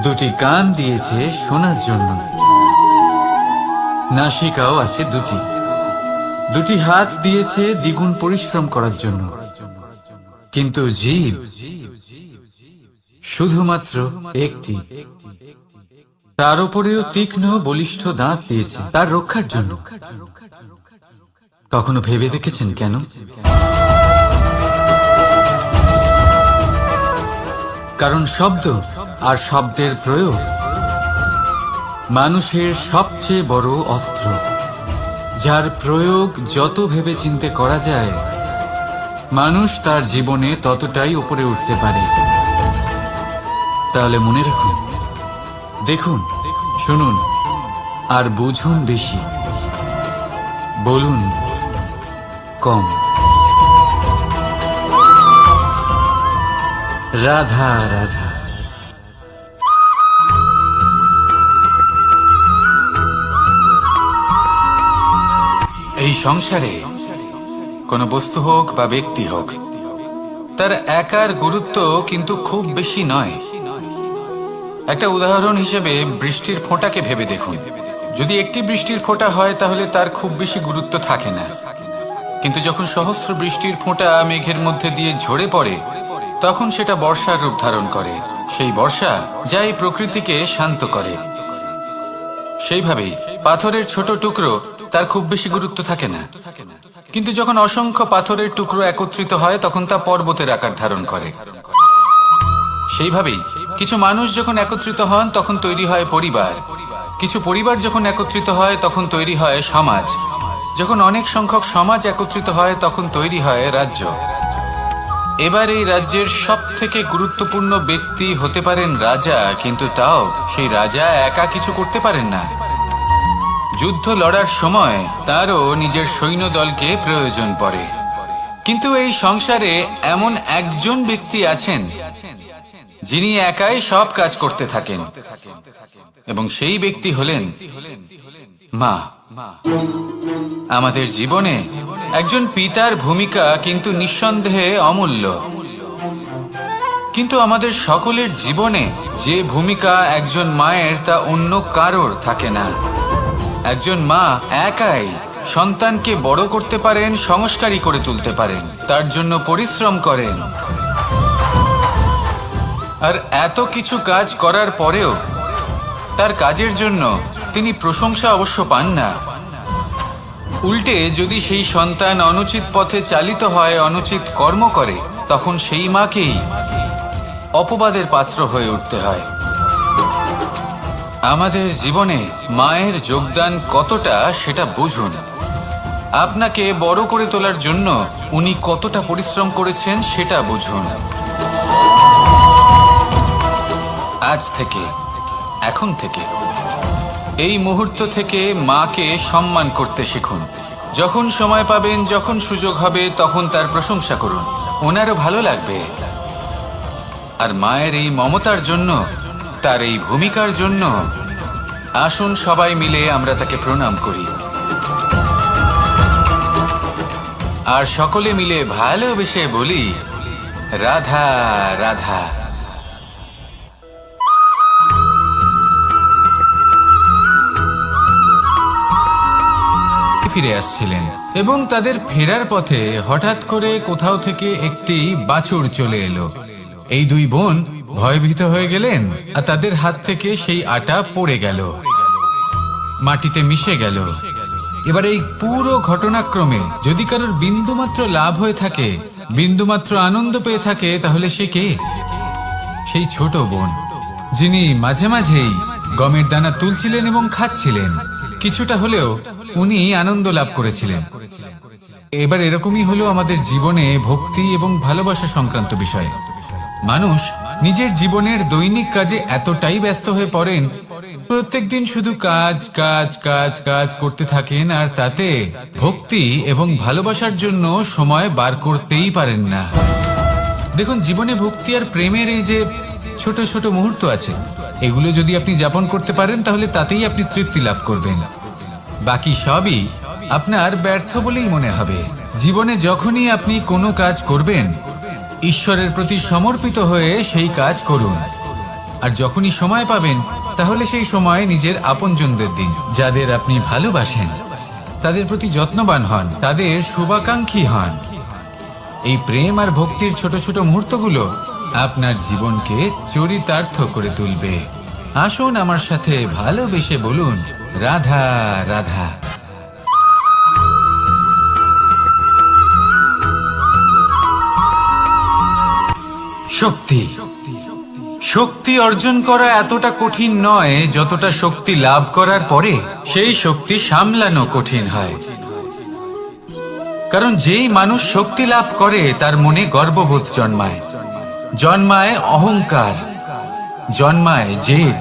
দুটি কান দিয়েছে শোনার জন্য, নাসিকাও আছে দুটি, দুটি হাত দিয়েছে দ্বিগুণ পরিশ্রম করার জন্য। কিন্তু জীব শুধুমাত্র একটি, তার উপরেও তীক্ষ্ণ বলিষ্ঠ দাঁত দিয়েছে তার রক্ষার জন্য। কখনো ভেবে দেখেছেন কেন? কারণ শব্দ আর শব্দের প্রয়োগ মানুষের সবচেয়ে বড় অস্ত্র, যার প্রয়োগ যত ভেবে চিন্তে করা যায়, মানুষ তার জীবনে ততটাই উপরে উঠতে পারে। তাহলে মনে রাখুন, দেখুন, শুনুন আর বুঝুন বেশি, বলুন কম। রাধা রাধা। এই সংসারে কোনো বস্তু হোক বা ব্যক্তি হোক, তার একার গুরুত্ব কিন্তু খুব বেশি নয়। একটা উদাহরণ হিসেবে বৃষ্টির ফোঁটাকে ভেবে দেখুন। যদি একটি বৃষ্টির ফোঁটা হয় তাহলে তার খুব বেশি গুরুত্ব থাকে না, কিন্তু যখন সহস্র বৃষ্টির ফোঁটা মেঘের মধ্যে দিয়ে ঝরে পড়ে, তখন সেটা বর্ষার রূপ ধারণ করে। সেই বর্ষা যা এই প্রকৃতিকে শান্ত করে। সেইভাবেই পাথরের ছোট টুকরো, তার খুব বেশি গুরুত্ব থাকে না, কিন্তু যখন অসংখ্য পাথরের টুকরো একত্রিত হয় তখন তা পর্বতের আকার ধারণ করে। সেইভাবেই কিছু মানুষ যখন একত্রিত হন তখন তৈরি হয় পরিবার, কিছু পরিবার যখন একত্রিত হয় তখন তৈরি হয় সমাজ, যখন অনেক সংখ্যক সমাজ একত্রিত হয় তখন তৈরি হয় রাজ্য। এবার এই রাজ্যের সব থেকে গুরুত্বপূর্ণ ব্যক্তি হতে পারেন রাজা, কিন্তু তাও সেই রাজা একা কিছু করতে পারেন না। যুদ্ধ লড়ার সময় তারও নিজের সৈন্যদলকে প্রয়োজন পড়ে। কিন্তু এই সংসারে এমন একজন ব্যক্তি আছেন যিনি একাই সব কাজ করতে থাকেন, এবং সেই ব্যক্তি হলেন মা। আমাদের জীবনে একজন পিতার ভূমিকা কিন্তু নিঃসন্দেহে অমূল্য, কিন্তু আমাদের সকলের জীবনে যে ভূমিকা একজন মায়ের তা অন্য কারোর থাকে না। একজন মা একাই সন্তানকে বড় করতে পারেন, সংস্কারী করে তুলতে পারেন, তার জন্য পরিশ্রম করেন। আর এত কিছু কাজ করার পরেও তার কাজের জন্য তিনি প্রশংসা অবশ্য পান না। উল্টে যদি সেই সন্তান অনুচিত পথে চালিত হয়, অনুচিত কর্ম করে, তখন সেই মাকেই অপবাদের পাত্র হয়ে উঠতে হয়। আমাদের জীবনে মায়ের যোগদান কতটা সেটা বুঝুন। আপনাকে বড় করে তোলার জন্য উনি কতটা পরিশ্রম করেছেন সেটা বুঝুন। আজ থেকে, এখন থেকে, এই মুহূর্ত থেকে মাকে সম্মান করতে শিখুন। যখন সময় পাবেন, যখন সুযোগ হবে, তখন তার প্রশংসা করুন, ওনারও ভালো লাগবে। আর মায়ের এই মমতার জন্য, তার এই ভূমিকার জন্য আসুন সবাই মিলে আমরা তাকে প্রণাম করি, আর সকলে মিলে ভালোবেসে বলি, রাধা রাধা। ফিরে আসছিলেন এবং তাদের ফেরার পথে হঠাৎ করে কোথাও থেকে একটি বাছুর চলে এলো। এই দুই বোন ভয়ভীত হয়ে গেলেন, আর তাদের হাত থেকে সেই আটা পড়ে গেল, মাটিতে মিশে গেল। এবার এই পুরো ঘটনাক্রমে যদি কারোর বিন্দুমাত্র লাভ হয়ে থাকে, বিন্দুমাত্র আনন্দ পেয়ে থাকে, তাহলে সে কে? সেই ছোট বোন, যিনি মাঝে মাঝেই গমের দানা তুলছিলেন এবং খাচ্ছিলেন। কিছুটা হলেও উনি আনন্দ লাভ করেছিলেন। এবার এরকমই হলো আমাদের জীবনে ভক্তি এবং ভালোবাসা সংক্রান্ত বিষয়। মানুষ নিজের জীবনের দৈনিক কাজে এতটাই ব্যস্ত হয়ে পড়েন, প্রত্যেকদিন শুধু কাজ কাজ কাজ কাজ করতে থাকেন, আর তাতে ভক্তি এবং ভালোবাসার জন্য সময় বার করতেই পারেন না। দেখুন, জীবনে ভক্তি আর প্রেমের এই যে ছোট ছোট মুহূর্ত আছে, এগুলো যদি আপনি যাপন করতে পারেন, তাহলে তাতেই আপনি তৃপ্তি লাভ করবেন। বাকি সবই আপনার ব্যর্থ বলেই মনে হবে। জীবনে যখনই আপনি কোনো কাজ করবেন, ঈশ্বরের প্রতি সমর্পিত হয়ে সেই কাজ করুন। আর যখনই সময় পাবেন, তাহলে সেই সময় নিজের আপনজনদের দিন, যাদের আপনি ভালোবাসেন, তাদের প্রতি যত্নবান হন, তাদের শুভাকাঙ্ক্ষী হন। এই প্রেম আর ভক্তির ছোট ছোট মুহূর্তগুলো আপনার জীবনকে চরিতার্থ করে তুলবে। আসুন আমার সাথে ভালোবেসে বলুন, রাধা রাধা। শক্তি, শক্তি অর্জন করা এতটা কঠিন নয় যতটা শক্তি লাভ করার পরে সেই শক্তি সামলানো কঠিন হয়। কারণ যেই মানুষ শক্তি লাভ করে, তার মনে গর্ববোধ জন্মায়, জন্মায় অহংকার, জন্মায় জেদ।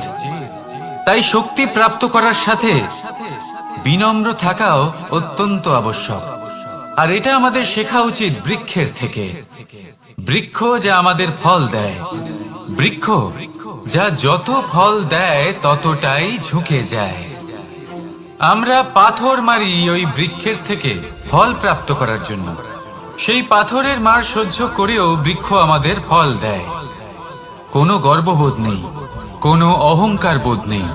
তাই শক্তি প্রাপ্ত করার সাথে বিনম্র থাকাও অত্যন্ত আবশ্যক। আর এটা আমাদের শেখা উচিত বৃক্ষের থেকে। বৃক্ষ যা আমাদের ফল দেয়, বৃক্ষ যা যত ফল দেয় ততটাই ঝুঁকে যায়। আমরা পাথর মারি ওই বৃক্ষের থেকে ফল প্রাপ্ত করার জন্য। সেই পাথরের মার সহ্য করেও বৃক্ষ আমাদের ফল দেয়। কোনো গর্ববোধ নেই, কোনো অহংকার বোধ নেই।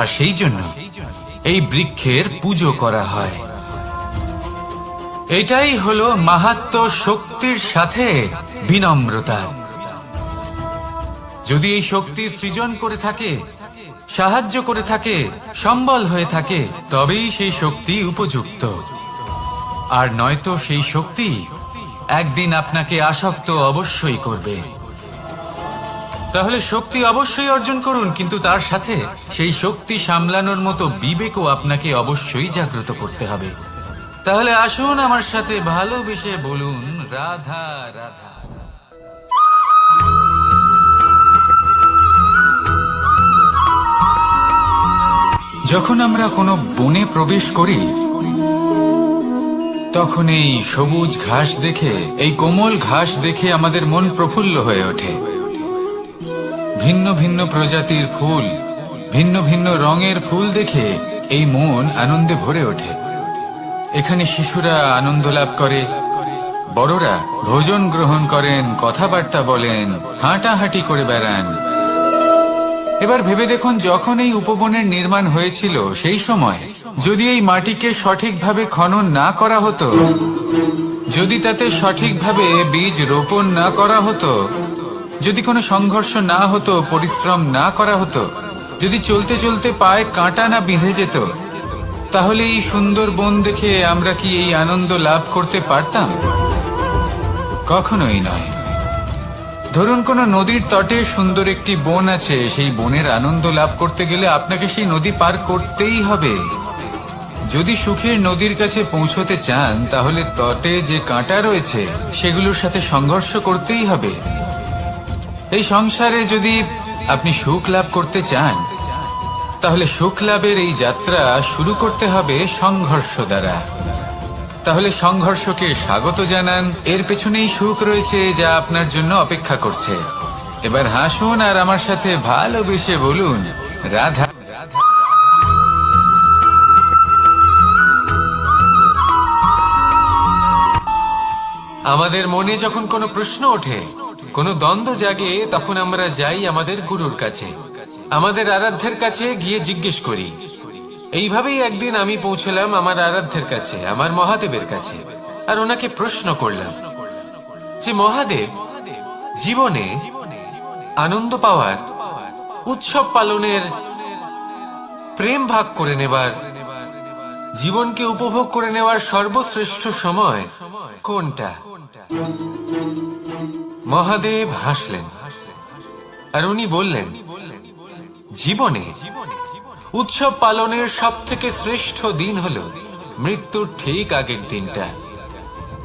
আর সেই জন্য এই বৃক্ষের পুজো করা হয়। এটাই হলো মাহাত্ম্য শক্তির সাথে বিনম্রতা। যদি এই শক্তি সৃজন করে থাকে, সাহায্য করে থাকে, সম্বল হয়ে থাকে, তবেই সেই শক্তি উপযুক্ত। আর নয়তো সেই শক্তি একদিন আপনাকে আসক্ত অবশ্যই করবে। তাহলে শক্তি অবশ্যই অর্জন করুন, কিন্তু তার সাথে সেই শক্তি সামলানোর মতো বিবেকও আপনাকে অবশ্যই জাগ্রত করতে হবে। তাহলে আসুন আমার সাথে ভালোবেসে বলুন, রাধা রাধা। যখন আমরা কোনো বনে প্রবেশ করি, তখন এই সবুজ ঘাস দেখে, এই কোমল ঘাস দেখে আমাদের মন প্রফুল্ল হয়ে ওঠে। ভিন্ন ভিন্ন প্রজাতির ফুল, ভিন্ন ভিন্ন রঙের ফুল দেখে এই মন আনন্দে ভরে ওঠে। এখানে শিশুরা আনন্দ লাভ করে, বড়রা ভোজন গ্রহণ করেন, কথাবার্তা বলেন, হাঁটাহাঁটি করে বেড়ান। এবার ভেবে দেখুন, যখন এই উপবনের নির্মাণ হয়েছিল সেই সময় যদি এই মাটিকে সঠিকভাবে খনন না করা হতো, যদি তাতে সঠিকভাবে বীজ রোপণ না করা হতো, যদি কোনো সংঘর্ষ না হতো, পরিশ্রম না করা হতো, যদি চলতে চলতে পায়ে কাঁটা না বিঁধে যেত, তাহলে এই সুন্দর বন দেখে আমরা কি এই আনন্দ লাভ করতে পারতাম? কখনোই নয়। ধরুন কোনো নদীর তটে সুন্দর একটি বন আছে, সেই বনের আনন্দ লাভ করতে গেলে আপনাকে সেই নদী পার করতেই হবে। যদি সুখের নদীর কাছে পৌঁছতে চান, তাহলে তটে যে কাঁটা রয়েছে সেগুলোর সাথে সংঘর্ষ করতেই হবে। এই সংসারে যদি আপনি সুখ লাভ করতে চান, তাহলে সুখ লাভের এই যাত্রা শুরু করতে হবে সংঘর্ষ দ্বারা। তাহলে সংঘর্ষকে স্বাগত জানান, এর পেছনেই সুখ রয়েছে যা আপনার জন্য অপেক্ষা করছে। এবার হাসুন আর আমার সাথে ভালোবেসে বলুন, রাধা। আমাদের মনে যখন কোনো প্রশ্ন ওঠে, কোনো দ্বন্দ্ব জাগে, তখন আমরা যাই আমাদের গুরুর কাছে, আমাদের আরাধ্যের কাছে গিয়ে জিজ্ঞেস করি। এইভাবেই একদিন আমি পৌঁছলাম আমার আরাধ্যের কাছে, আমার মহাদেবের কাছে, আর ওনাকে প্রশ্ন করলাম যে মহাদেব, জীবনে আনন্দ পাওয়ার, উৎসব পালনের, প্রেম ভাগ করে নেবার, জীবনকে উপভোগ করে নেওয়ার সর্বশ্রেষ্ঠ সময় কোনটা? মহাদেব হাসলেন আর উনি বললেন, জীবনে উৎসব পালনের সব থেকে শ্রেষ্ঠ দিন হলো মৃত্যুর ঠিক আগের দিনটা।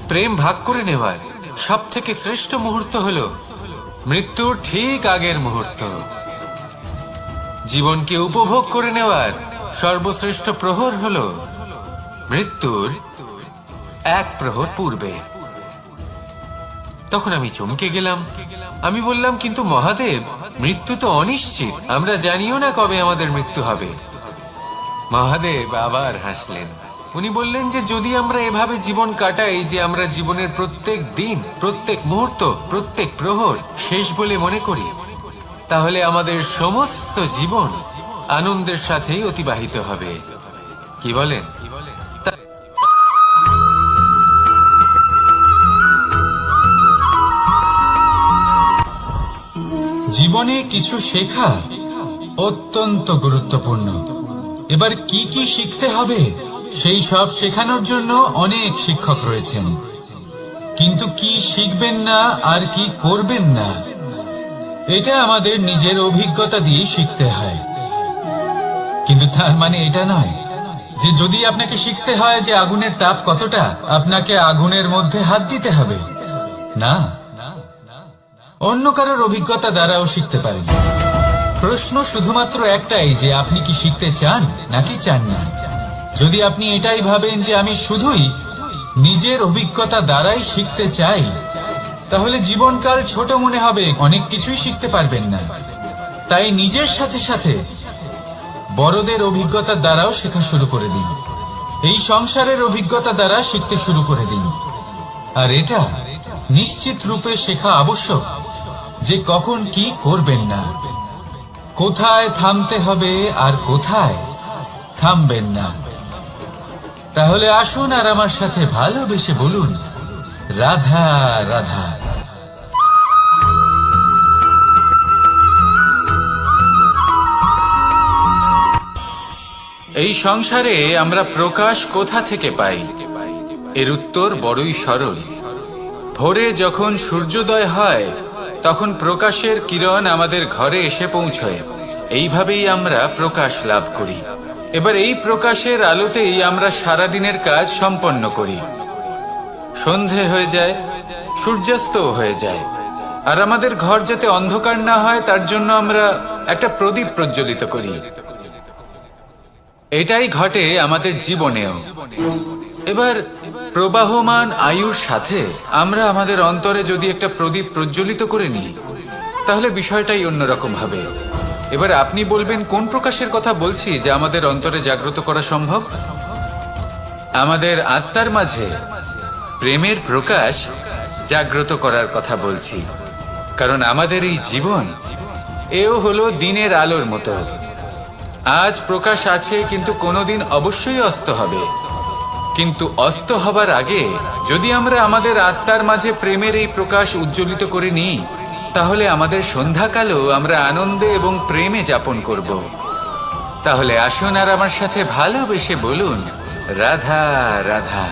প্রেম ভাগ করে নেওয়ার সব থেকে শ্রেষ্ঠ মুহূর্ত হলো মৃত্যুর ঠিক আগের মুহূর্ত। জীবনকে উপভোগ করে নেওয়ার সর্বশ্রেষ্ঠ প্রহর হলো মৃত্যুর এক প্রহর পূর্বে। তখন আমি চমকে গেলাম। আমি বললাম, কিন্তু মহাদেব, মৃত্যু তো অনিশ্চিত, আমরা জানিও না কবে আমাদের মৃত্যু হবে। মহাদেব আবার হাসলেন। উনি বললেন যে যদি আমরা এভাবে জীবন কাটাই যে আমরা জীবনের প্রত্যেক দিন, প্রত্যেক মুহূর্ত, প্রত্যেক প্রহর শেষ বলে মনে করি, তাহলে আমাদের সমস্ত জীবন আনন্দের সাথেই অতিবাহিত হবে। কি বলেন? জীবনে কিছু শেখা অত্যন্ত গুরুত্বপূর্ণ। এবার কি কি শিখতে হবে সেই সব শেখানোর জন্য অনেক শিক্ষক রয়েছেন, কিন্তু কি শিখবেন না আর কি করবেন না, এটা আমাদের নিজের অভিজ্ঞতা দিয়ে শিখতে হয়। কিন্তু তার মানে এটা নয় যে যদি আপনাকে শিখতে হয় যে আগুনের তাপ কতটা, আপনাকে আগুনের মধ্যে হাত দিতে হবে। না, অন্য কারোর অভিজ্ঞতা দ্বারাও শিখতে পারেন। প্রশ্ন শুধুমাত্র একটাই যে আপনি কি শিখতে চান নাকি চান না। যদি আপনি এটাই ভাবেন যে আমি শুধুই নিজের অভিজ্ঞতা দ্বারাই শিখতে চাই, তাহলে জীবনকাল ছোট মনে হবে, অনেক কিছুই শিখতে পারবেন না। তাই নিজের সাথে সাথে বড়দের অভিজ্ঞতা দ্বারাও শেখা শুরু করে দিন। এই সংসারের অভিজ্ঞতা দ্বারা শিখতে শুরু করে দিন। আর এটা নিশ্চিত রূপে শেখা আবশ্যক যে কখন কি করবেন না, কোথায় থামতে হবে আর কোথায় থামবেন না। তাহলে আসুন আর আমার সাথে ভালোবেসে বলুন, রাধা রাধা। এই সংসারে আমরা প্রকাশ কোথা থেকে পাই? এর উত্তর বড়ই সরল। ভোরে যখন সূর্যোদয় হয় তখন প্রকাশের কিরণ আমাদের ঘরে এসে পৌঁছয়। এইভাবেই আমরা প্রকাশ লাভ করি। এবার এই প্রকাশের আলোতেই আমরা সারাদিনের কাজ সম্পন্ন করি। সন্ধে হয়ে যায়, সূর্যাস্তও হয়ে যায়, আর আমাদের ঘর যাতে অন্ধকার না হয় তার জন্য আমরা একটা প্রদীপ প্রজ্বলিত করি। এটাই ঘটে আমাদের জীবনেও। এবার প্রবাহমান আয়ুর সাথে আমরা আমাদের অন্তরে যদি একটা প্রদীপ প্রজ্বলিত করে নিই, তাহলে বিষয়টাই অন্যরকম হবে। এবার আপনি বলবেন কোন প্রকাশের কথা বলছি যা আমাদের অন্তরে জাগ্রত করা সম্ভব? আমাদের আত্মার মাঝে প্রেমের প্রকাশ জাগ্রত করার কথা বলছি। কারণ আমাদের এই জীবন এও হলো দিনের আলোর মতো। আজ প্রকাশ আছে, কিন্তু কোনোদিন অবশ্যই অস্ত হবে। কিন্তু অস্ত হবার আগে যদি আমরা আমাদের আত্মার মাঝে প্রেমের এই প্রকাশ উজ্জ্বলিত করে নিই, তাহলে আমাদের সন্ধ্যাকালও আমরা আনন্দে এবং প্রেমে যাপন করব। তাহলে আসুন আর আমার সাথে ভালোবেসে বলুন, রাধা রাধা।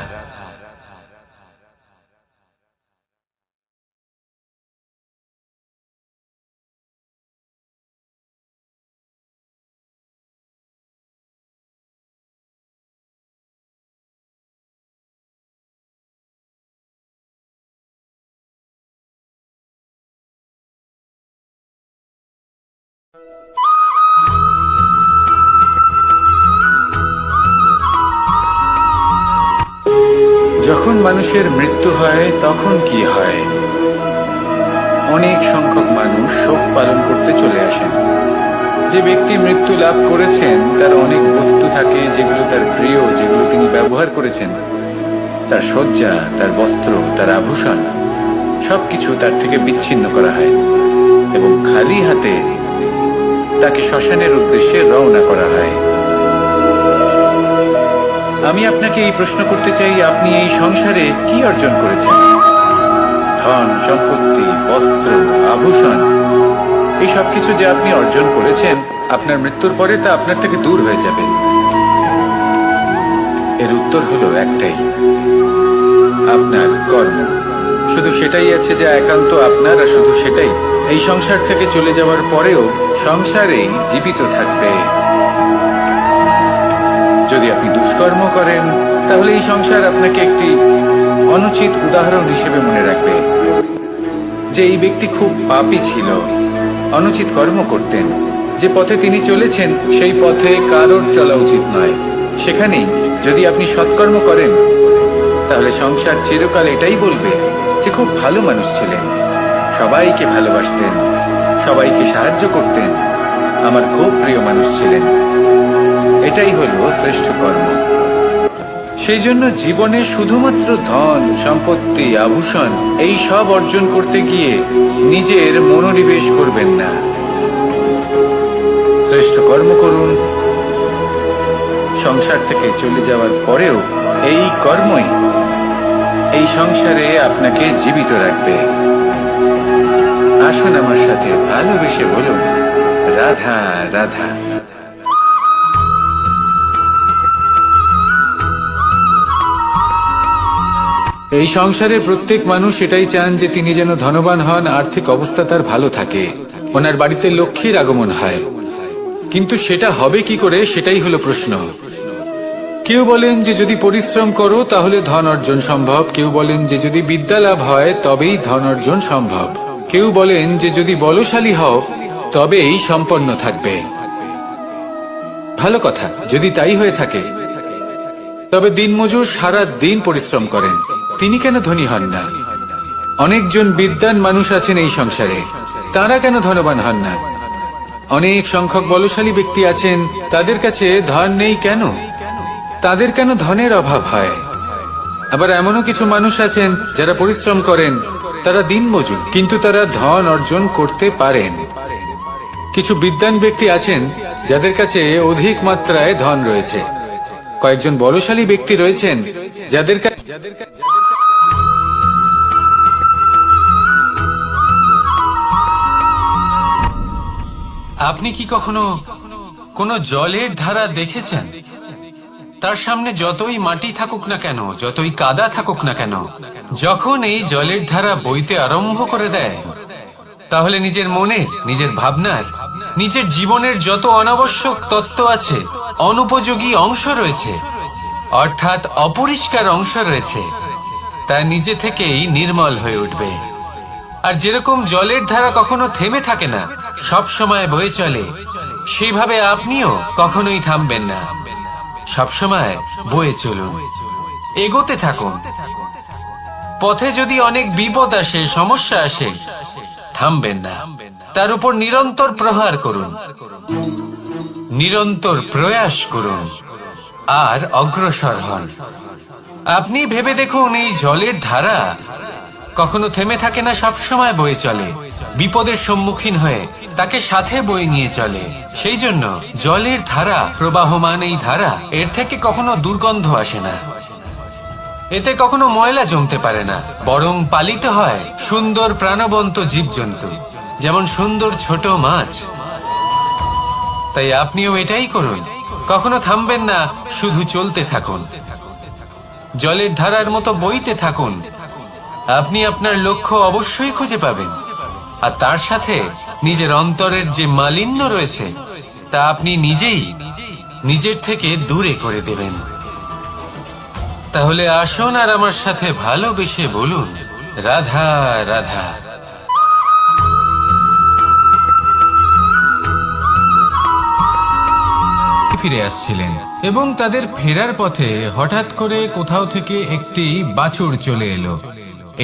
যখন মানুষের মৃত্যু হয় তখন কি হয়? অনেক সংখ্যক মানুষ শোক পালন করতে চলে আসেন। যে ব্যক্তি মৃত্যু লাভ করেছেন তার অনেক বস্তু থাকে যেগুলো তার প্রিয়, যেগুলো তিনি ব্যবহার করেছেন। তার শয্যা, তার বস্ত্র, তার আভূষণ সবকিছু তার থেকে বিচ্ছিন্ন করা হয় এবং খালি হাতে তাকে শ্মশানের উদ্দেশ্যে রওনা করা হয়। আমি আপনাকে এই প্রশ্ন করতে চাই, আপনি এই সংসারে কি অর্জন করেছেন? ধন সম্পত্তি, বস্ত্র, আভূষণ, এই সবকিছু যে আপনি অর্জন করেছেন, আপনার মৃত্যুর পরে তা আপনার থেকে দূর হয়ে যাবে। এর উত্তর হলো একটাই, আপনার কর্ম। শুধু সেটাই আছে যা একান্ত আপনার, আর শুধু সেটাই এই সংসার থেকে চলে যাওয়ার পরেও সংসারেই জীবিত থাকবে। যদি আপনি দুষ্কর্ম করেন, তাহলে এই সংসার আপনাকে একটি অনুচিত উদাহরণ হিসেবে মনে রাখবে যে এই ব্যক্তি খুব পাপী ছিল, অনুচিত কর্ম করতেন। যে পথে তিনি চলেছেন সেই পথে কারোর চলা উচিত নয়। সেখানেই যদি আপনি সৎকর্ম করেন, তাহলে সংসার চিরকাল এটাই বলবে যে খুব ভালো মানুষ ছিলেন, সবাইকে ভালোবাসতেন, সবাইকে সাহায্য করতেন, আমার খুব প্রিয় মানুষ ছিলেন। এটাই হলো শ্রেষ্ঠ কর্ম। সেই জন্য জীবনে শুধুমাত্র ধন সম্পত্তি, আভূষণ এই সব অর্জন করতে গিয়ে নিজের মনোনিবেশ করবেন না। শ্রেষ্ঠ কর্ম করুন। সংসার থেকে চলে যাওয়ার পরেও এই কর্মই এই সংসারে আপনাকে জীবিত রাখবে। আসুন আমার সাথে ভালোবেসে বলুন, রাধা রাধা। এই সংসারে প্রত্যেক মানুষ এটাই চান যে তিনি যেন ধনবান হন, আর্থিক অবস্থা তার ভালো থাকে, ওনার বাড়িতে লক্ষ্মীর আগমন হয়। কিন্তু সেটা হবে কি করে, সেটাই হলো প্রশ্ন। কেউ বলেন যে যদি পরিশ্রম করো তাহলে ধন অর্জন সম্ভব, কেউ বলেন যে যদি বিদ্যা লাভ হয় তবেই ধন অর্জন সম্ভব, কেউ বলেন যে যদি বলশালী হও তবেই সম্পন্ন থাকবে। ভালো কথা, যদি তাই হয়ে থাকে, তবে দিনমজুর সারা দিন পরিশ্রম করেন, তিনি কেন ধনী হন না? অনেকজন বিদ্বান মানুষ আছেন এই সংসারে, তারা কেন ধনবান হন না? অনেক সংখ্যক বলশালী ব্যক্তি আছেন, তাদের কাছে ধন নেই কেন? তাদের কেন ধনের অভাব হয়? আবার এমনও কিছু মানুষ আছেন যারা পরিশ্রম করেন, তারা দিনমজুর, কিন্তু তারা ধন অর্জন করতে পারেন। কিছু বিদ্বান ব্যক্তি আছেন যাদের কাছে অধিক মাত্রায় ধন রয়েছে। কয়েকজন বলশালী ব্যক্তি রয়েছেন যাদের আপনি কি কখনো কোনো জলের ধারা দেখেছেন? তার সামনে যতই মাটি থাকুক না কেন, যতই কাদা থাকুক না কেন, যখন এই জলের ধারা বইতে আরম্ভ করে দেয়, তাহলে নিজের মনের, নিজের ভাবনার, নিজের জীবনের যত অনাবশ্যক তত্ত্ব আছে, অনুপযোগী অংশ রয়েছে, অর্থাৎ অপরিষ্কার অংশ রয়েছে, তা নিজে থেকেই নির্মল হয়ে উঠবে। আর যেরকম জলের ধারা কখনো থেমে থাকে না, সব সময় বয়ে চলে, সেইভাবে আপনিও কখনোই থামবেন না। সবসময় বয়ে চলুন, এগোতে থাকুন। পথে যদি অনেক বিপদ আসে, সমস্যা আসে, থামবেন না, তার উপর নিরন্তর প্রহার করুন। নিরন্তর প্রয়াস করুন আর অগ্রসর হন। আপনি ভেবে দেখুন, এই জলের ধারা কখনো থেমে থাকে না, সবসময় বয়ে চলে। বিপদের সম্মুখীন হয়ে তাকে সাথে বয়ে নিয়ে চলে। সেই জন্য জলের ধারা, প্রবাহমান এই ধারা, এর থেকে কখনো দুর্গন্ধ আসে না, এতে কখনো ময়লা জমতে পারে না, বরং পালিত হয় সুন্দর প্রাণবন্ত জীবজন্তু, যেমন সুন্দর ছোট মাছ। তাই আপনিও এটাই করুন, কখনো থামবেন না, শুধু চলতে থাকুন, জলের ধারার মতো বইতে থাকুন। আপনি আপনার লক্ষ্য অবশ্যই খুঁজে পাবেন, আর তার সাথে নিজের অন্তরের যে মালিন্য রয়েছে তা আপনি নিজেই নিজের থেকে দূরে করে দেবেন। তাহলে আসুন আর আমার সাথে ভালোবেসে বলুন, রাধা রাধা। ফিরে আসছিলেন এবং তাদের ফেরার পথে হঠাৎ করে কোথাও থেকে একটি বাছুর চলে এলো।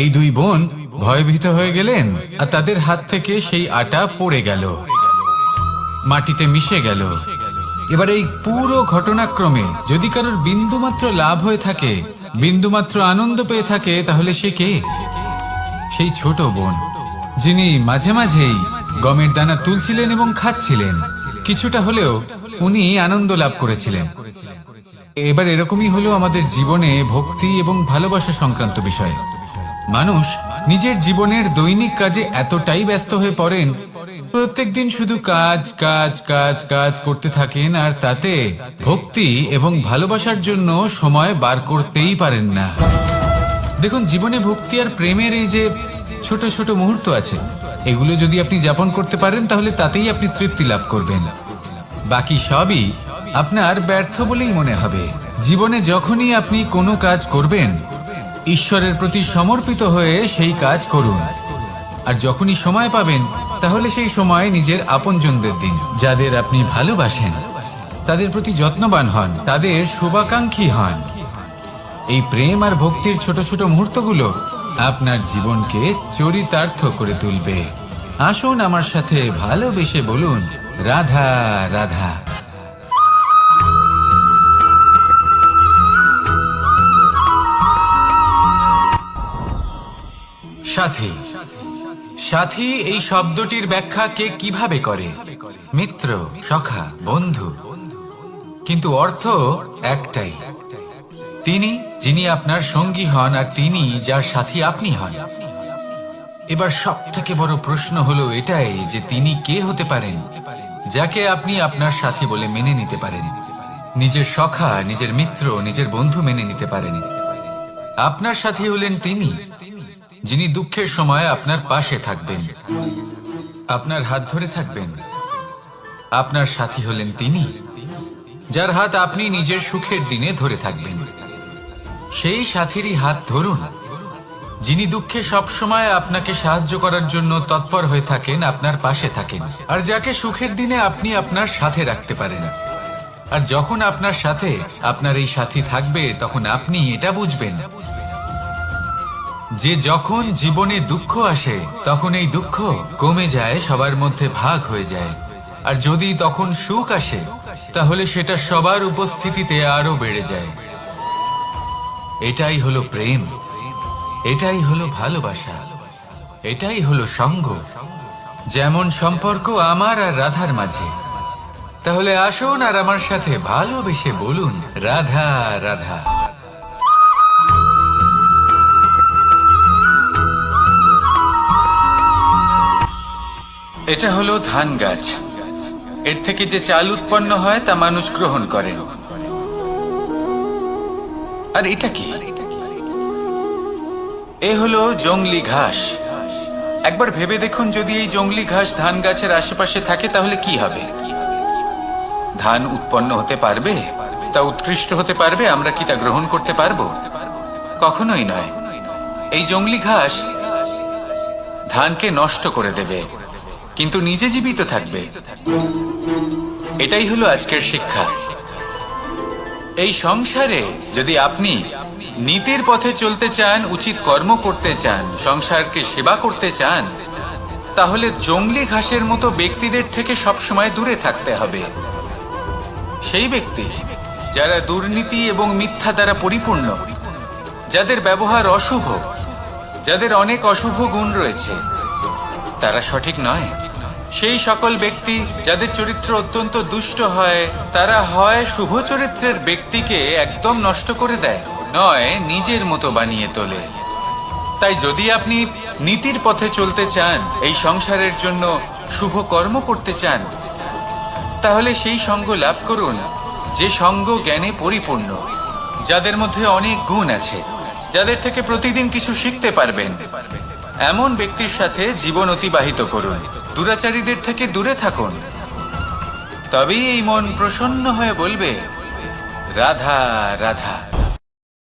এই দুই বোন ভয়ভীত হয়ে গেলেন, আর তাদের হাত থেকে সেই আটা পড়ে গেল, মাটিতে মিশে গেল। এবার এই পুরো ঘটনাক্রমে যদি কারোর বিন্দুমাত্র লাভ হয়ে থাকে, বিন্দুমাত্র আনন্দ পেয়ে থাকে, তাহলে সে কে? সেই ছোট বোন, যিনি মাঝে মাঝেই গমের দানা তুলছিলেন এবং খাচ্ছিলেন। কিছুটা হলেও উনি আনন্দ লাভ করেছিলেন। এবার এরকমই হলো আমাদের জীবনে ভক্তি এবং ভালোবাসা সংক্রান্ত বিষয়। মানুষ নিজের জীবনের দৈনিক কাজে এতটাই ব্যস্ত হয়ে পড়েন, প্রত্যেক দিন শুধু কাজ কাজ কাজ কাজ করতে থাকেন, আর তাতে ভক্তি এবং ভালোবাসার জন্য সময় বার করতেই পারেন না। দেখুন, জীবনে ভক্তি আর প্রেমের এই যে ছোট ছোট মুহূর্ত আছে, এগুলো যদি আপনি যাপন করতে পারেন, তাহলে তাতেই আপনি তৃপ্তি লাভ করবেন। বাকি সবই আপনার ব্যর্থ বলেই মনে হবে। জীবনে যখনই আপনি কোনো কাজ করবেন, ঈশ্বরের প্রতি সমর্পিত হয়ে সেই কাজ করুন। আর যখনই সময় পাবেন, তাহলে সেই সময় নিজের আপনজনদের দিন, যাদের আপনি ভালোবাসেন, তাদের প্রতি যত্নবান হন, তাদের শুভাকাঙ্ক্ষী হন। এই প্রেম আর ভক্তির ছোট ছোট মুহূর্তগুলো আপনার জীবনকে চরিতার্থ করে তুলবে। আসুন আমার সাথে ভালোবেসে বলুন, রাধা রাধা। সাথী। সাথী এই শব্দটির ব্যাখ্যা কে কিভাবে করে? মিত্র, সখা, বন্ধু। কিন্তু অর্থ একটাই, তিনি যিনি আপনার সঙ্গী হন, আর তিনি যার সাথী আপনি হন। এবার সব থেকে বড় প্রশ্ন হলো এটাই যে তিনি কে হতে পারেন যাকে আপনি আপনার সাথী বলে মেনে নিতে পারেন, নিজের সখা, নিজের মিত্র, নিজের বন্ধু মেনে নিতে পারেন। আপনার সাথী হলেন তিনি যিনি দুঃখের সময় আপনার পাশে থাকবেন, আপনার হাত ধরে থাকবেন। আপনার সাথী হলেন তিনি যার হাত আপনি নিজের সুখের দিনে ধরে থাকবেন। সেই সাথীরই হাত ধরুন যিনি দুঃখে সবসময় আপনাকে সাহায্য করার জন্য তৎপর হয়ে থাকেন, আপনার পাশে থাকেন, আর যাকে সুখের দিনে আপনি আপনার সাথে রাখতে পারেন। আর যখন আপনার সাথে আপনার এই সাথী থাকবে, তখন আপনি এটা বুঝবেন যে যখন জীবনে দুঃখ আসে, তখন এই দুঃখ কমে যায়, সবার মধ্যে ভাগ হয়ে যায়। আর যদি তখন সুখ আসে, তাহলে সেটা সবার উপস্থিতিতে আরো বেড়ে যায়। এটাই হলো প্রেম, এটাই হলো ভালোবাসা, এটাই হলো সঙ্গ। যেমন সম্পর্ক আমার আর রাধার মাঝে। তাহলে আসুন আর আমার সাথে ভালোবেসে বলুন, রাধা রাধা। এটা হলো ধান গাছ। এর থেকে যে চাল উৎপন্ন হয় তা মানুষ গ্রহণ করে। আর এটা কি? এ হলো জংলি ঘাস। একবার ভেবে দেখুন, যদি এই জংলি ঘাস ধান গাছের আশেপাশে থাকে, তাহলে কি হবে? ধান উৎপন্ন হতে পারবে? তা উৎকৃষ্ট হতে পারবে? আমরা কি তা গ্রহণ করতে পারবো? কখনোই নয়। এই জংলি ঘাস ধানকে নষ্ট করে দেবে, কিন্তু নিজে জীবিত থাকবে। এটাই হলো আজকের শিক্ষা। এই সংসারে যদি আপনি নীতির পথে চলতে চান, উচিত কর্ম করতে চান, সংসারকে সেবা করতে চান, তাহলে জংলি ঘাসের মতো ব্যক্তিদের থেকে সবসময় দূরে থাকতে হবে। সেই ব্যক্তি যারা দুর্নীতি এবং মিথ্যা দ্বারা পরিপূর্ণ, যাদের ব্যবহার অশুভ, যাদের অনেক অশুভ গুণ রয়েছে, তারা সঠিক নয়। সেই সকল ব্যক্তি যাদের চরিত্র অত্যন্ত দুষ্ট হয়, তারা হয় শুভ চরিত্রের ব্যক্তিকে একদম নষ্ট করে দেয়, নয় নিজের মতো বানিয়ে তোলে। তাই যদি আপনি নীতির পথে চলতে চান, এই সংসারের জন্য শুভ কর্ম করতে চান, তাহলে সেই সঙ্গ লাভ করুন যে সঙ্গ জ্ঞানে পরিপূর্ণ, যাদের মধ্যে অনেক গুণ আছে, যাদের থেকে প্রতিদিন কিছু শিখতে পারবেন। এমন ব্যক্তির সাথে জীবন অতিবাহিত করুন, দুরাচারীদের থেকে দূরে থাকুন। তবেই এই মন প্রসন্ন হয়ে বলবে, রাধা রাধা।